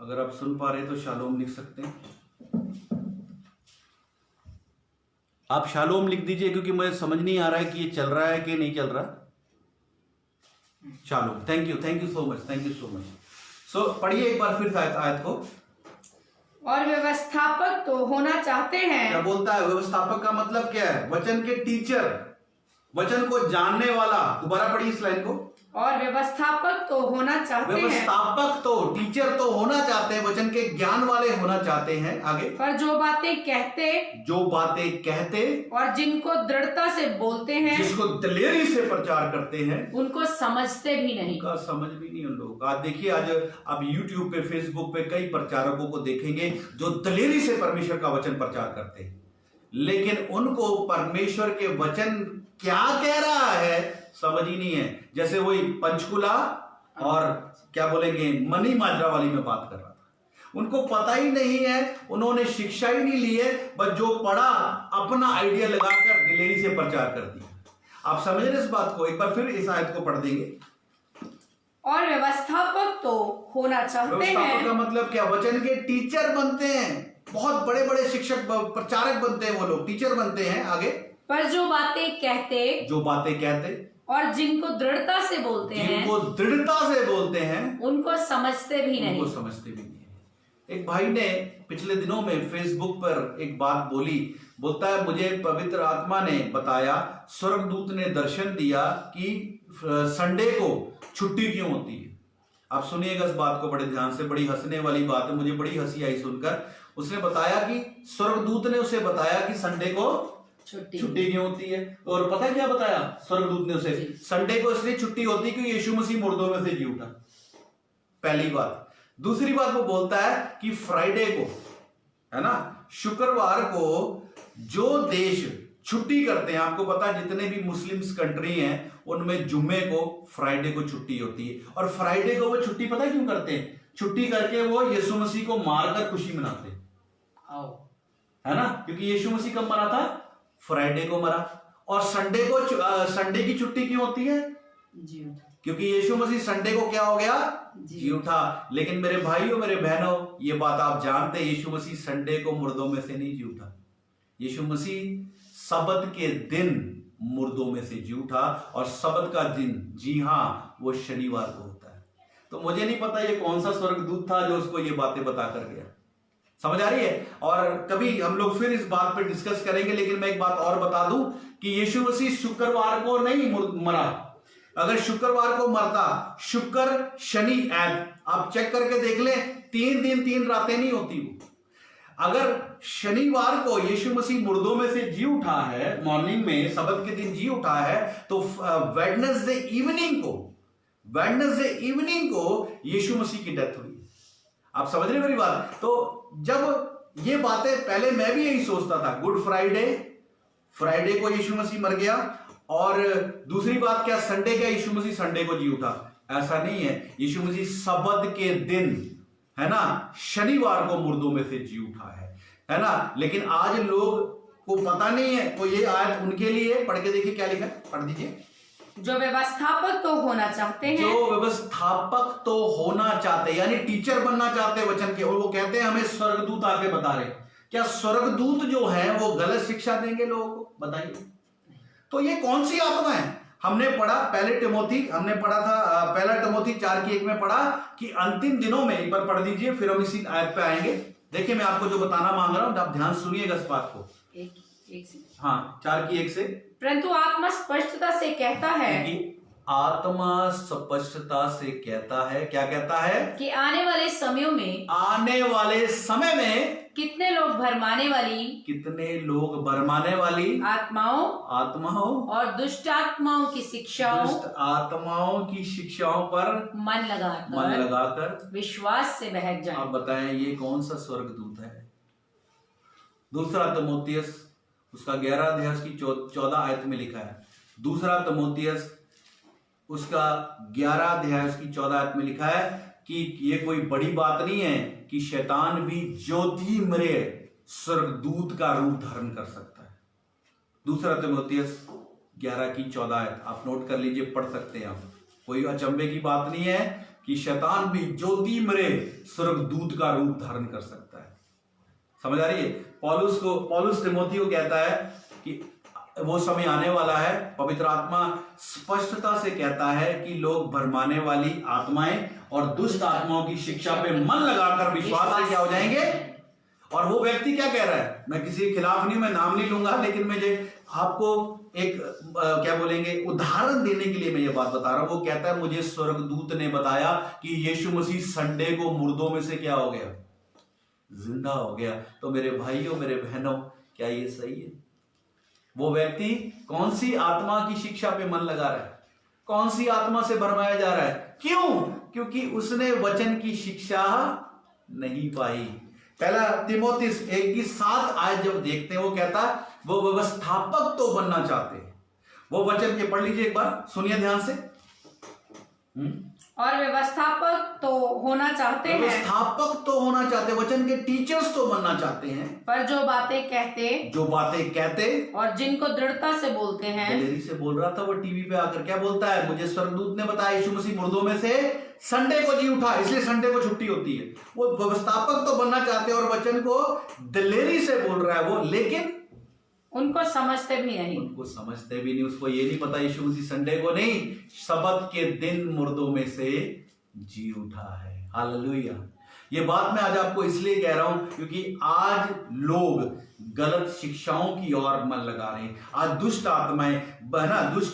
अगर आप सुन पा रहे हैं तो शालोम लिख सकते हैं। आप शालोम लिख दीजिए, क्योंकि मुझे समझ नहीं आ रहा है कि ये चल रहा है कि नहीं चल रहा। Shalom, thank you so much. So पढ़िए एक बार फिर आयत को। और व्यवस्थापक तो होना चाहते हैं, क्या बोलता है, व्यवस्थापक का मतलब क्या है, वचन के टीचर, वचन को जानने वाला। दोबारा पढ़िए इस लाइन को। और व्यवस्थापक तो होना चाहते हैं, व्यवस्थापक तो, टीचर तो होना चाहते हैं, वचन के ज्ञान वाले होना चाहते हैं। आगे, पर जो बातें कहते और जिनको दृढ़ता से बोलते हैं, जिसको दिलेरी से प्रचार करते हैं, उनको समझते भी नहीं। उनका समझ भी नहीं उन लोगों का। आप देखिए आज आप YouTube पे, Facebook पे कई प्रचारकों को देखेंगे जो दिलेरी से परमेश्वर का वचन प्रचार करते हैं, लेकिन उनको परमेश्वर के वचन क्या कह रहा है समझ ही नहीं है। जैसे वही पंचकुला और क्या बोलेंगे मनी माजरा वाली में बात कर रहा था, उनको पता ही नहीं है, उन्होंने शिक्षा ही नहीं ली है, बस जो पढ़ा अपना आइडिया लगाकर दिलेरी से प्रचार कर दिया। आप समझ रहे इस बात को। एक बार फिर इस आयत को पढ़ देंगे। और व्यवस्थापक तो होना चाहते हैं, व्यवस्थापक का मतलब क्या, वचन के टीचर बनते हैं, बहुत बड़े बड़े शिक्षक प्रचारक बनते हैं, वो लोग टीचर बनते हैं। आगे, पर जो बातें कहते और जिनको दृढ़ता से बोलते हैं उनको समझते भी नहीं। एक भाई ने पिछले दिनों में फेसबुक पर एक बात बोलता है, मुझे पवित्र आत्मा ने बताया, स्वर्गदूत ने दर्शन दिया कि संडे को छुट्टी क्यों होती है। आप सुनिएगा इस बात को बड़े ध्यान से, बड़ी हंसने वाली बात है, मुझे बड़ी हंसी आई सुनकर। उसने बताया कि स्वर्गदूत ने उसे बताया कि संडे को छुट्टी क्यों होती है। और पता है क्या बताया स्वर्गदूत ने उसे? संडे को इसलिए छुट्टी होती क्योंकि यीशु मसीह मुर्दों में से जी उठा। पहली बात। दूसरी बात वो बोलता है कि फ्राइडे को, है ना, शुक्रवार को जो देश छुट्टी करते हैं, आपको पता है जितने भी मुस्लिम्स कंट्री हैं उनमें जुम्मे को, फ्राइडे को छुट्टी होती है। और फ्राइडे को वो छुट्टी पता है क्यों करते हैं? छुट्टी करके वो यीशु मसीह को मारकर खुशी मनाते हैं, है ना, क्योंकि यीशु मसीह कब मरा था? फ्राइडे को मरा। और संडे की छुट्टी क्यों होती है? क्योंकि यीशु मसीह संडे को क्या हो गया? जी उठा। लेकिन मेरे भाइयों, मेरे बहनों, ये बात आप जानते हैं, यीशु मसीह संडे को मुर्दों में से नहीं जी उठा। यीशु मसीह सबत के दिन मुर्दों में से जी उठा, और सबत का दिन, जी हाँ, वो शनिवार को होता है। तो मुझे नहीं पता ये कौन सा स्वर्गदूत था जो उसको ये बातें बता कर गया। समझ आ रही है? और कभी हम लोग फिर इस बात पे डिस्कस करेंगे, लेकिन मैं एक बात और बता दूं कि यीशु मसीह शुक्रवार को नहीं मरा। अगर शुक्रवार को मरता, शुक्र, शनि, ऐत, आप चेक करके देख लें, 3 दिन 3 रातें नहीं होती वो। अगर शनिवार को यीशु मसीह मुर्दों में से जी उठा है, मॉर्निंग में, सबत के दिन जी उठा है, तो वेडनेसडे इवनिंग को यीशु मसीह की डेथ हुई। आप समझ रहे मेरी बात? तो जब ये बातें, पहले मैं भी यही सोचता था, गुड फ्राइडे को यीशु मसीह मर गया, और दूसरी बात क्या, संडे क्या यीशु मसीह संडे को जी उठा? ऐसा नहीं है। यीशु मसीह सबत के दिन, है ना, शनिवार को मुर्दों में से जी उठा है ना। लेकिन आज लोग को पता नहीं है, तो ये आयत उनके लिए पढ़ के देखिए क्या लिखा है, पढ़ दीजिए। जो व्यवस्थापक तो होना चाहते हैं, यानी टीचर बनना चाहते हैं वचन के, और वो कहते हैं हमें स्वर्गदूत आके बता रहे। क्या स्वर्गदूत जो है वो गलत शिक्षा देंगे लोगों को? बताइए। तो ये कौन सी आत्मा है? हमने पढ़ा पहला टिमोथी 4:1 में पढ़ा कि अंतिम दिनों में, एक बार पढ़ दीजिए, फिर हम इसी आयत पे आएंगे। देखिए मैं आपको जो बताना मांग रहा हूं, आप ध्यान सुनिएगा इस बात को। 4:1 से। परंतु आत्मा स्पष्टता से कहता है, क्या कहता है? कि आने वाले समय में कितने लोग भरमाने वाली आत्माओं और दुष्ट आत्माओं की शिक्षाओं पर मन लगाकर विश्वास से बहक जाए। आप बताएं ये कौन सा स्वर्गदूत है? दूसरा तिमोथियस उसका 11 अध्याय की 14 आयत में लिखा है। दूसरा तिमोथियस उसका 11 अध्याय की 14 आयत में लिखा है कि ये कोई बड़ी बात नहीं है कि शैतान भी ज्योतिमय स्वर्गदूत का रूप धारण कर सकता है। दूसरा तिमोथियस 11 की 14 आयत आप नोट कर लीजिए, पढ़ सकते हैं आप। कोई अचंभे की बात नहीं है कि शैतान भी ज्योतिमय स्वर्गदूत का रूप धारण कर सकता है। समझ आ रही है? पौलुस तिमोथी को कहता है कि वो समय आने वाला है, पवित्र आत्मा स्पष्टता से कहता है कि लोग भरमाने वाली आत्माएं और दुष्ट आत्माओं की शिक्षा पे मन लगाकर विश्वास से क्या हो जाएंगे। और वो व्यक्ति क्या कह रहा है, मैं किसी के खिलाफ नहीं, मैं नाम नहीं लूंगा, लेकिन मुझे आपको एक क्या बोलेंगे उदाहरण देने के लिए मैं ये बात बता रहा हूं। वो कहता है मुझे स्वर्गदूत ने बताया कि यीशु मसीह संडे को मुर्दों में से क्या हो गया, जिंदा हो गया। तो मेरे भाइयों, मेरे बहनों, क्या ये सही है? वो व्यक्ति कौन सी आत्मा की शिक्षा पे मन लगा रहा है? कौन सी आत्मा से भरमाया जा रहा है? क्यों? क्योंकि उसने वचन की शिक्षा नहीं पाई। पहला तिमोथी 1:7 आयत जब देखते हैं, वो कहता है वो व्यवस्थापक तो बनना चाहते हैं। वो वचन के पढ़ लीजिए एक बार, सुनिए ध्यान से। और व्यवस्थापक तो होना चाहते हैं, व्यवस्थापक तो होना चाहते, वचन के टीचर्स तो बनना चाहते हैं, पर जो बातें कहते और जिनको दृढ़ता से बोलते हैं। गैलरी से बोल रहा था वो टीवी पे आकर, क्या बोलता है, मुझे स्वर्गदूत ने बताया यीशु मसीह मुर्दों में से संडे को जी उठा, इसलिए संडे को छुट्टी होती है। वो व्यवस्थापक तो बनना चाहते हैं और वचन को दिलेरी से बोल रहा है वो, लेकिन उनको समझते भी नहीं, उसको ये नहीं पता यीशु मसीह संडे को नहीं, सब्त के दिन मुर्दों में से जी उठा है। हालेलुया। ये बात मैं आज आपको इसलिए कह रहा हूं क्योंकि आज लोग गलत शिक्षाओं की ओर मन लगा रहे हैं। आज दुष्ट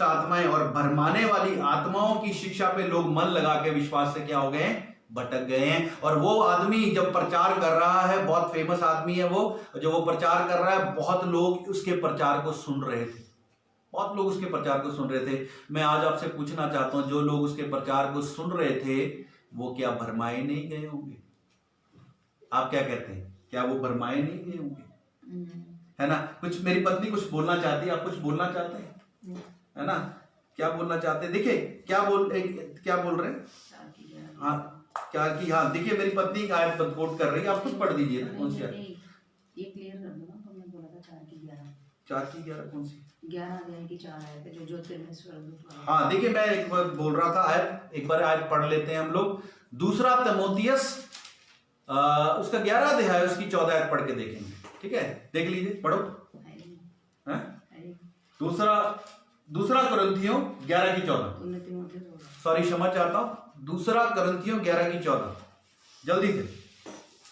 आत्माएं और भरमाने वाली आत्माओं की शिक्षा पे लोग मन लगा के विश्वास से क्या हो गए, भटक गए हैं। और वो आदमी जब प्रचार कर रहा है, बहुत फेमस आदमी है वो, जो वो प्रचार कर रहा है, बहुत लोग उसके प्रचार को सुन रहे थे, मैं आज आपसे पूछना चाहता हूं, जो लोग उसके प्रचार को सुन रहे थे वो क्या भरमाए नहीं गए होंगे? आप क्या कहते हैं, क्या वो भरमाए नहीं गए होंगे? है ना। कुछ मेरी पत्नी कुछ बोलना चाहती है, आप कुछ बोलना चाहते हैं, है ना, क्या बोलना चाहते हैं? देखिए क्या बोल रहे हैं, हाँ क्या की, हाँ देखिए मेरी पत्नी का आयत कोट कर रही है, आप खुद पढ़ दीजिए ना। कौन सी आयत? ये क्लियर कर दो ना, तुमने बोला था 4 की 11 कौन सी? 11 अध्याय की 4 आयत है जो ज्योतिर्मय स्वर्गदूत। हाँ देखिए मैं एक बार बोल रहा था आयत, एक बार आयत पढ़ लेते हैं हम लोग। दूसरा तीमुथियुस उसका 11 अध्याय उसकी 14 आयत पढ़ के देखेंगे, ठीक है, देख लीजिए, पढ़ो। दूसरा कुरिन्थियों 11 की 14, सॉरी क्षमा चाहता हूं, दूसरा कुरिन्थियों 11 की 14, जल्दी से।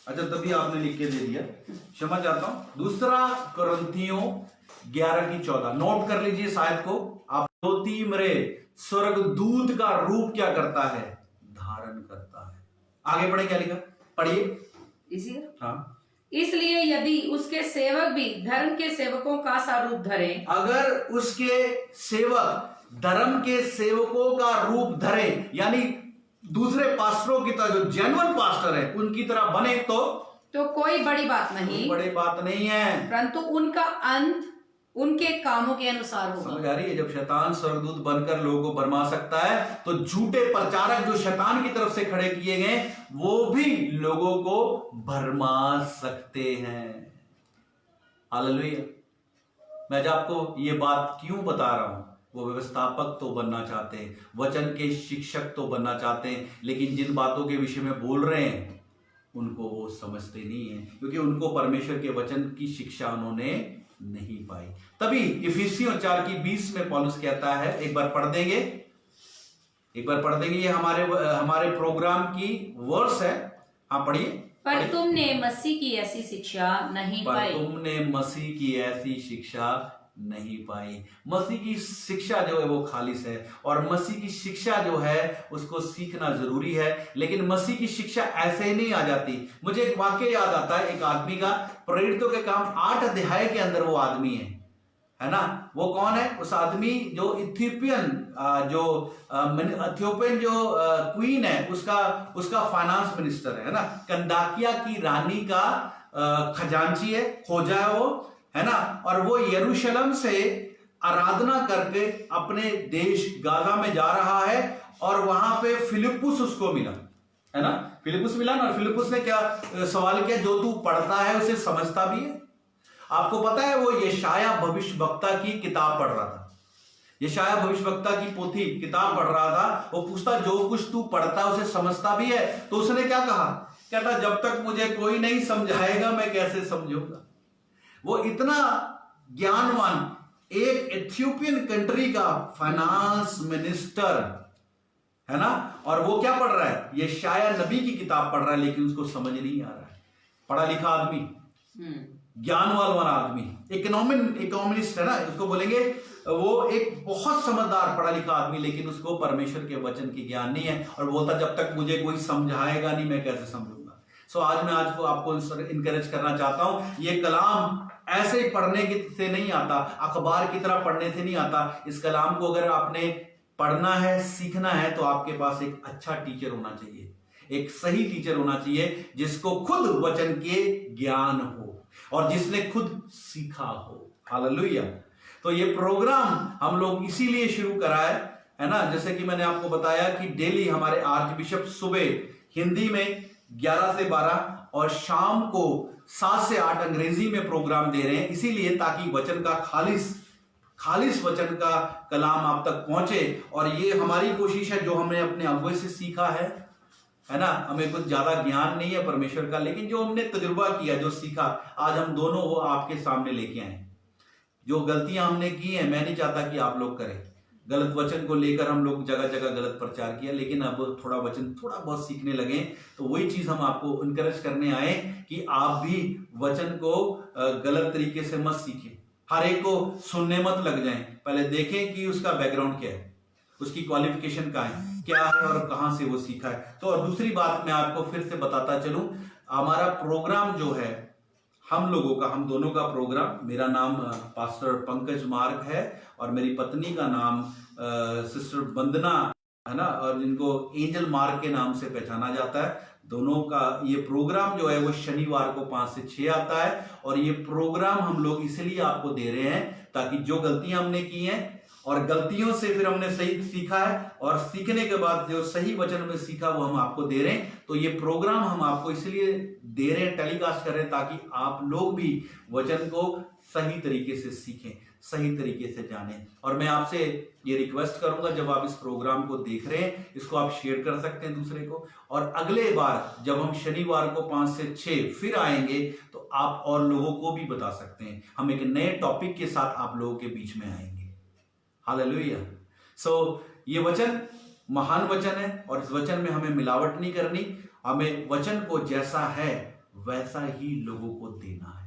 अच्छा तभी आपने लिख के दे दिया, क्षमा चाहता हूं। दूसरा कुरिन्थियों 11 की 14, नोट कर लीजिए शायद को आप। ज्योति मरे स्वर्गदूत का रूप क्या करता है, धारण करता है। आगे पढ़े, क्या लिखा, पढ़िए इसी। हाँ, इसलिए यदि उसके सेवक भी धर्म के सेवकों का सा रूप धरें, अगर उसके सेवक धर्म के सेवकों का रूप धरे, यानी दूसरे पास्टरों की तरह, जो जेन्युइन पास्टर है उनकी तरह बने, तो कोई बड़ी बात नहीं है, परंतु उनका अंत उनके कामों के अनुसार होगा। समझ आ रही है? जब शैतान स्वर्गदूत बनकर लोगों को भरमा सकता है, तो झूठे प्रचारक जो शैतान की तरफ से खड़े किए गए वो भी लोगों को भरमा सकते हैं। हालेलुया। मैं आज आपको ये बात क्यों बता रहा हूं, वो व्यवस्थापक तो बनना चाहते हैं, वचन के शिक्षक तो बनना चाहते हैं, लेकिन जिन बातों के विषय में बोल रहे हैं उनको वो समझते नहीं है, क्योंकि उनको परमेश्वर के वचन की शिक्षा उन्होंने नहीं पाई। तभी इफिसियों 4 की 20 में पौलुस कहता है, एक बार पढ़ देंगे, ये हमारे प्रोग्राम की वर्स है। हाँ पढ़िए। पर तुमने मसीह की ऐसी शिक्षा नहीं पाई। मसीह की शिक्षा जो है वो खालिस है, और मसीह की शिक्षा जो है उसको सीखना जरूरी है, लेकिन मसीह की शिक्षा ऐसे ही नहीं आ जाती। मुझे एक वाक्य याद आता है एक आदमी का, प्रेरितों के काम 8 अध्याय के अंदर वो आदमी है ना। वो कौन है? उस आदमी जो इथियोपियन जो क्वीन है, उसका फाइनेंस मिनिस्टर है ना, कंदाकिया की रानी का खजांची है, खोजा है वो, है ना। और वो यरूशलेम से आराधना करके अपने देश गाजा में जा रहा है, और वहां पे फिलिप्पुस उसको मिला, है ना। फिलिप्पुस मिला ना, और फिलिप्पुस ने क्या सवाल किया, जो तू पढ़ता है उसे समझता भी है। आपको पता है वो यशाया भविष्यवक्ता की किताब पढ़ रहा था, यशाया भविष्यवक्ता की पोथी किताब पढ़ रहा था। वो पूछता, जो कुछ तू पढ़ता उसे समझता भी है? तो उसने क्या कहा, कहता जब तक मुझे कोई नहीं समझाएगा मैं कैसे समझूंगा। वो इतना ज्ञानवान, एक इथियोपियन कंट्री का फाइनेंस मिनिस्टर, है ना, और वो क्या पढ़ रहा है, यशाया नबी की किताब पढ़ रहा है, लेकिन उसको समझ नहीं आ रहा है। पढ़ा लिखा आदमी, ज्ञानवान वाला आदमी, इकोनॉमिस्ट है ना, उसको बोलेंगे। वो एक बहुत समझदार पढ़ा लिखा आदमी, लेकिन उसको परमेश्वर के वचन की ज्ञान नहीं है, और बोलता जब तक मुझे कोई समझाएगा नहीं मैं कैसे समझूंगा। आज मैं आपको इनकरेज करना चाहता हूं, ये कलाम ऐसे ही पढ़ने से नहीं आता, अखबार की तरह पढ़ने से नहीं आता। इस कलाम को अगर आपने पढ़ना है, सीखना है, तो आपके पास एक अच्छा टीचर होना चाहिए, एक सही टीचर होना चाहिए, जिसको खुद वचन के ज्ञान हो और जिसने खुद सीखा हो। हालेलुया। तो ये प्रोग्राम हम लोग इसीलिए शुरू करा है है ना। जैसे कि मैंने आपको बताया कि डेली हमारे आर्च बिशप सुबह हिंदी में 11 से 12 और शाम को 7 से 8 अंग्रेजी में प्रोग्राम दे रहे हैं, इसीलिए ताकि वचन का खालिस वचन का कलाम आप तक पहुंचे। और ये हमारी कोशिश है, जो हमने अपने अगुवे से सीखा है ना। हमें कुछ ज्यादा ज्ञान नहीं है परमेश्वर का, लेकिन जो हमने तजुर्बा किया, जो सीखा, आज हम दोनों वो आपके सामने लेके आए। जो गलतियां हमने की हैं, मैं नहीं चाहता कि आप लोग करें। गलत वचन को लेकर हम लोग जगह जगह गलत प्रचार किया, लेकिन अब थोड़ा वचन थोड़ा बहुत सीखने लगे, तो वही चीज हम आपको इनकरेज करने आए कि आप भी वचन को गलत तरीके से मत सीखें। हर एक को सुनने मत लग जाएं, पहले देखें कि उसका बैकग्राउंड क्या है, उसकी क्वालिफिकेशन क्या है और कहां से वो सीखा है। तो और दूसरी बात मैं आपको फिर से बताता चलूं, हमारा प्रोग्राम जो है, हम लोगों का, हम दोनों का प्रोग्राम, मेरा नाम पास्टर पंकज मार्ग है और मेरी पत्नी का नाम सिस्टर वंदना है ना, और जिनको एंजल मार्ग के नाम से पहचाना जाता है। दोनों का ये प्रोग्राम जो है वो शनिवार को 5 से 6 आता है। और ये प्रोग्राम हम लोग इसलिए आपको दे रहे हैं ताकि जो गलतियां हमने की हैं और गलतियों से फिर हमने सही सीखा है, और सीखने के बाद जो सही वचन में सीखा वो हम आपको दे रहे हैं। तो ये प्रोग्राम हम आपको इसलिए दे रहे हैं, टेलीकास्ट कर रहे हैं, ताकि आप लोग भी वचन को सही तरीके से सीखें, सही तरीके से जानें। और मैं आपसे ये रिक्वेस्ट करूंगा, जब आप इस प्रोग्राम को देख रहे हैं, इसको आप शेयर कर सकते हैं दूसरे को। और अगले बार जब हम शनिवार को 5 से 6 फिर आएंगे, तो आप और लोगों को भी बता सकते हैं। हम एक नए टॉपिक के साथ आप लोगों के बीच में आएंगे। हालेलुया। सो ये वचन महान वचन है, और इस वचन में हमें मिलावट नहीं करनी, हमें वचन को जैसा है वैसा ही लोगों को देना है।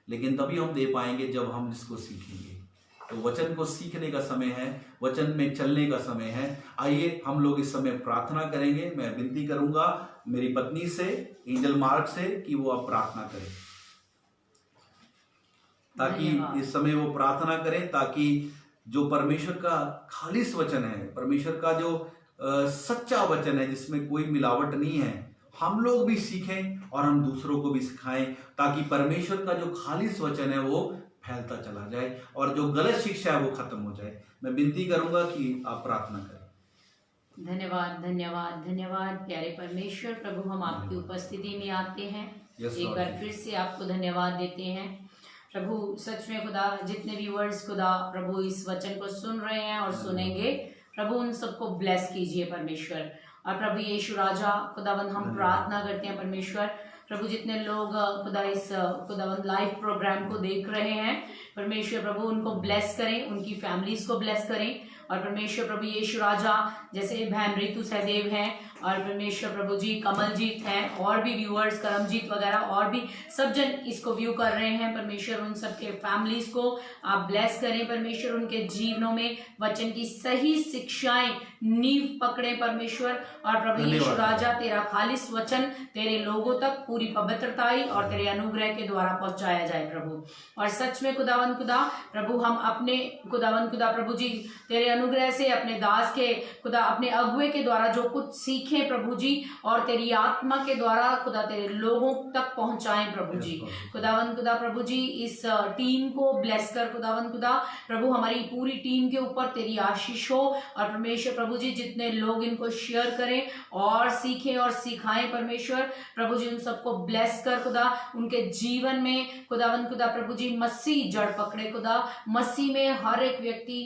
लेकिन तभी हम दे पाएंगे जब हम इसको सीखेंगे। तो वचन को सीखने का समय है, वचन में चलने का समय है। आइए हम लोग इस समय प्रार्थना करेंगे। मैं विनती करूंगा मेरी पत्नी से, एंजल मार्क से, कि वो अब प्रार्थना करें, ताकि इस समय वो प्रार्थना करें, ताकि जो परमेश्वर का खालिस वचन है, परमेश्वर का जो सच्चा वचन है, जिसमें कोई मिलावट नहीं है, हम लोग भी सीखें और हम दूसरों को भी सिखाएं, ताकि परमेश्वर का जो खालिस वचन है वो फैलता चला जाए और जो गलत शिक्षा है वो खत्म हो जाए। मैं विनती करूंगा कि आप प्रार्थना करें। धन्यवाद, धन्यवाद, धन्यवाद प्यारे परमेश्वर। प्रभु, हम आपकी उपस्थिति में आते हैं, एक बार फिर से आपको धन्यवाद देते हैं प्रभु। सच में खुदा, जितने व्यूअर्स खुदा प्रभु इस वचन को सुन रहे हैं और सुनेंगे, प्रभु उन सबको ब्लेस कीजिए परमेश्वर। और प्रभु यीशु राजा खुदावंद, हम प्रार्थना करते हैं परमेश्वर, प्रभु जितने लोग खुदा इस खुदावंद लाइव प्रोग्राम को देख रहे हैं परमेश्वर, प्रभु उनको ब्लेस करें, उनकी फैमिलीज को ब्लेस करें। और परमेश्वर प्रभु यीशु राजा, जैसे बहन रितु सहदेव हैं, और परमेश्वर प्रभु जी कमलजीत हैं, और भी व्यूअर्स करमजीत वगैरह, और भी सब जन इसको व्यू कर रहे हैं परमेश्वर, उन सबके फैमिलीज को आप ब्लेस करें परमेश्वर। उनके जीवनों में वचन की सही शिक्षाएं नींव पकड़े परमेश्वर। और प्रभु यीशु राजा, तेरा खालिस वचन तेरे लोगों तक पूरी पवित्रताई और तेरे अनुग्रह के द्वारा पहुंचाया जाए प्रभु। और सच में खुदावंद खुदा प्रभु, हम अपने खुदावंद खुदा प्रभु जी तेरे अनुग्रह से अपने दास के खुदा, अपने अगुवे के द्वारा जो कुछ सीखें प्रभु जी, और तेरी आत्मा के द्वारा खुदा तेरे लोगों तक पहुंचाएं प्रभु जी। खुदावंद खुदा प्रभु जी, इस टीम को ब्लेस कर खुदावंद खुदा प्रभु, हमारी पूरी टीम के ऊपर तेरी आशीष हो। और परमेश्वर प्रभु जी, जितने लोग इनको शेयर करें और सीखें और सिखाएं परमेश्वर प्रभु जी, उन सबको ब्लेस कर खुदा, उनके जीवन में खुदावंद खुदा प्रभु जी मसीह जड़ पकड़े खुदा, मसीह में हर एक व्यक्ति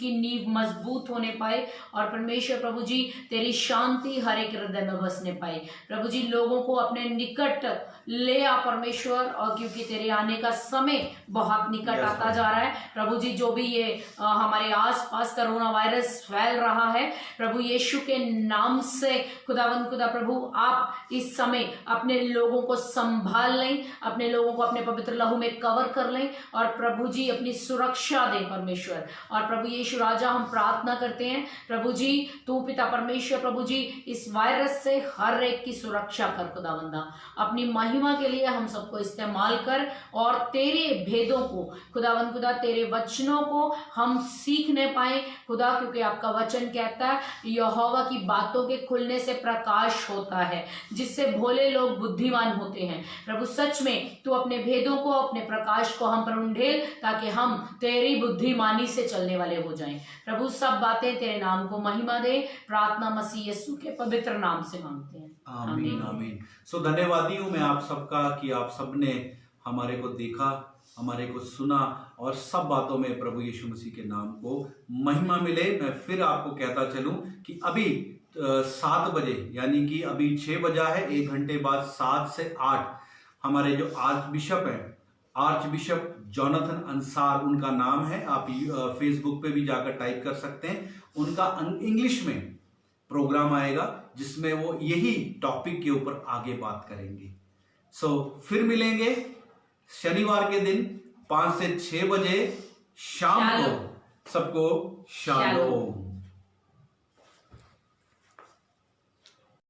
की नींव मजबूत होने पाए, और परमेश्वर प्रभु जी तेरी शांति हर एक हृदय में बसने पाए प्रभु जी। लोगों को अपने निकट ले आ परमेश्वर, और क्योंकि तेरे आने का समय बहुत निकट आता जा रहा है प्रभु जी। जो भी ये हमारे आसपास कोरोना वायरस फैल रहा है प्रभु यीशु के नाम से खुदावंद खुदा प्रभु, आप इस समय अपने लोगों को संभाल लें, अपने लोगों को अपने पवित्र लहू में कवर कर लें, और प्रभु जी अपनी सुरक्षा दें परमेश्वर। और प्रभु यीशु राजा, हम प्रार्थना करते हैं प्रभु जी, तू पिता परमेश्वर प्रभु जी, इस वायरस से हर एक की सुरक्षा कर खुदावंदा, अपनी महिमा के लिए हम सबको इस्तेमाल कर, और तेरे भेदों को खुदावंद खुदा, तेरे वचनों को हम सीखने पाए खुदा, क्योंकि आपका वचन कहता है यहोवा की बातों के खुलने से प्रकाश होता है, जिससे भोले लोग बुद्धिमान होते हैं प्रभु। सच में तू अपने भेदों को, अपने प्रकाश को हम पर उंडेल, ताकि हम तेरी बुद्धिमानी से चलने वाले हो हो जाएं। प्रभु सब बातें तेरे नाम को महिमा दे, प्रार्थना मसीह यीशु के पवित्र नाम से मांगते हैं, आमीन आमीन। सो धन्यवादी हूं मैं आप सबका कि आप सबने हमारे को देखा, हमारे को सुना और सब बातों में प्रभु यीशु मसीह के नाम को महिमा मिले। मैं फिर आपको कहता चलूं कि अभी 7 बजे यानी कि अभी 6 बजा है, 1 घंटे बाद 7 से 8 हमारे जो आर्च बिशप है, आर्च बिशप जोनाथन अंसार उनका नाम है, आप फेसबुक पे भी जाकर टाइप कर सकते हैं। उनका इंग्लिश में प्रोग्राम आएगा जिसमें वो यही टॉपिक के ऊपर आगे बात करेंगे। सो फिर मिलेंगे शनिवार के दिन 5 से 6 बजे शाम को। सबको शालोम।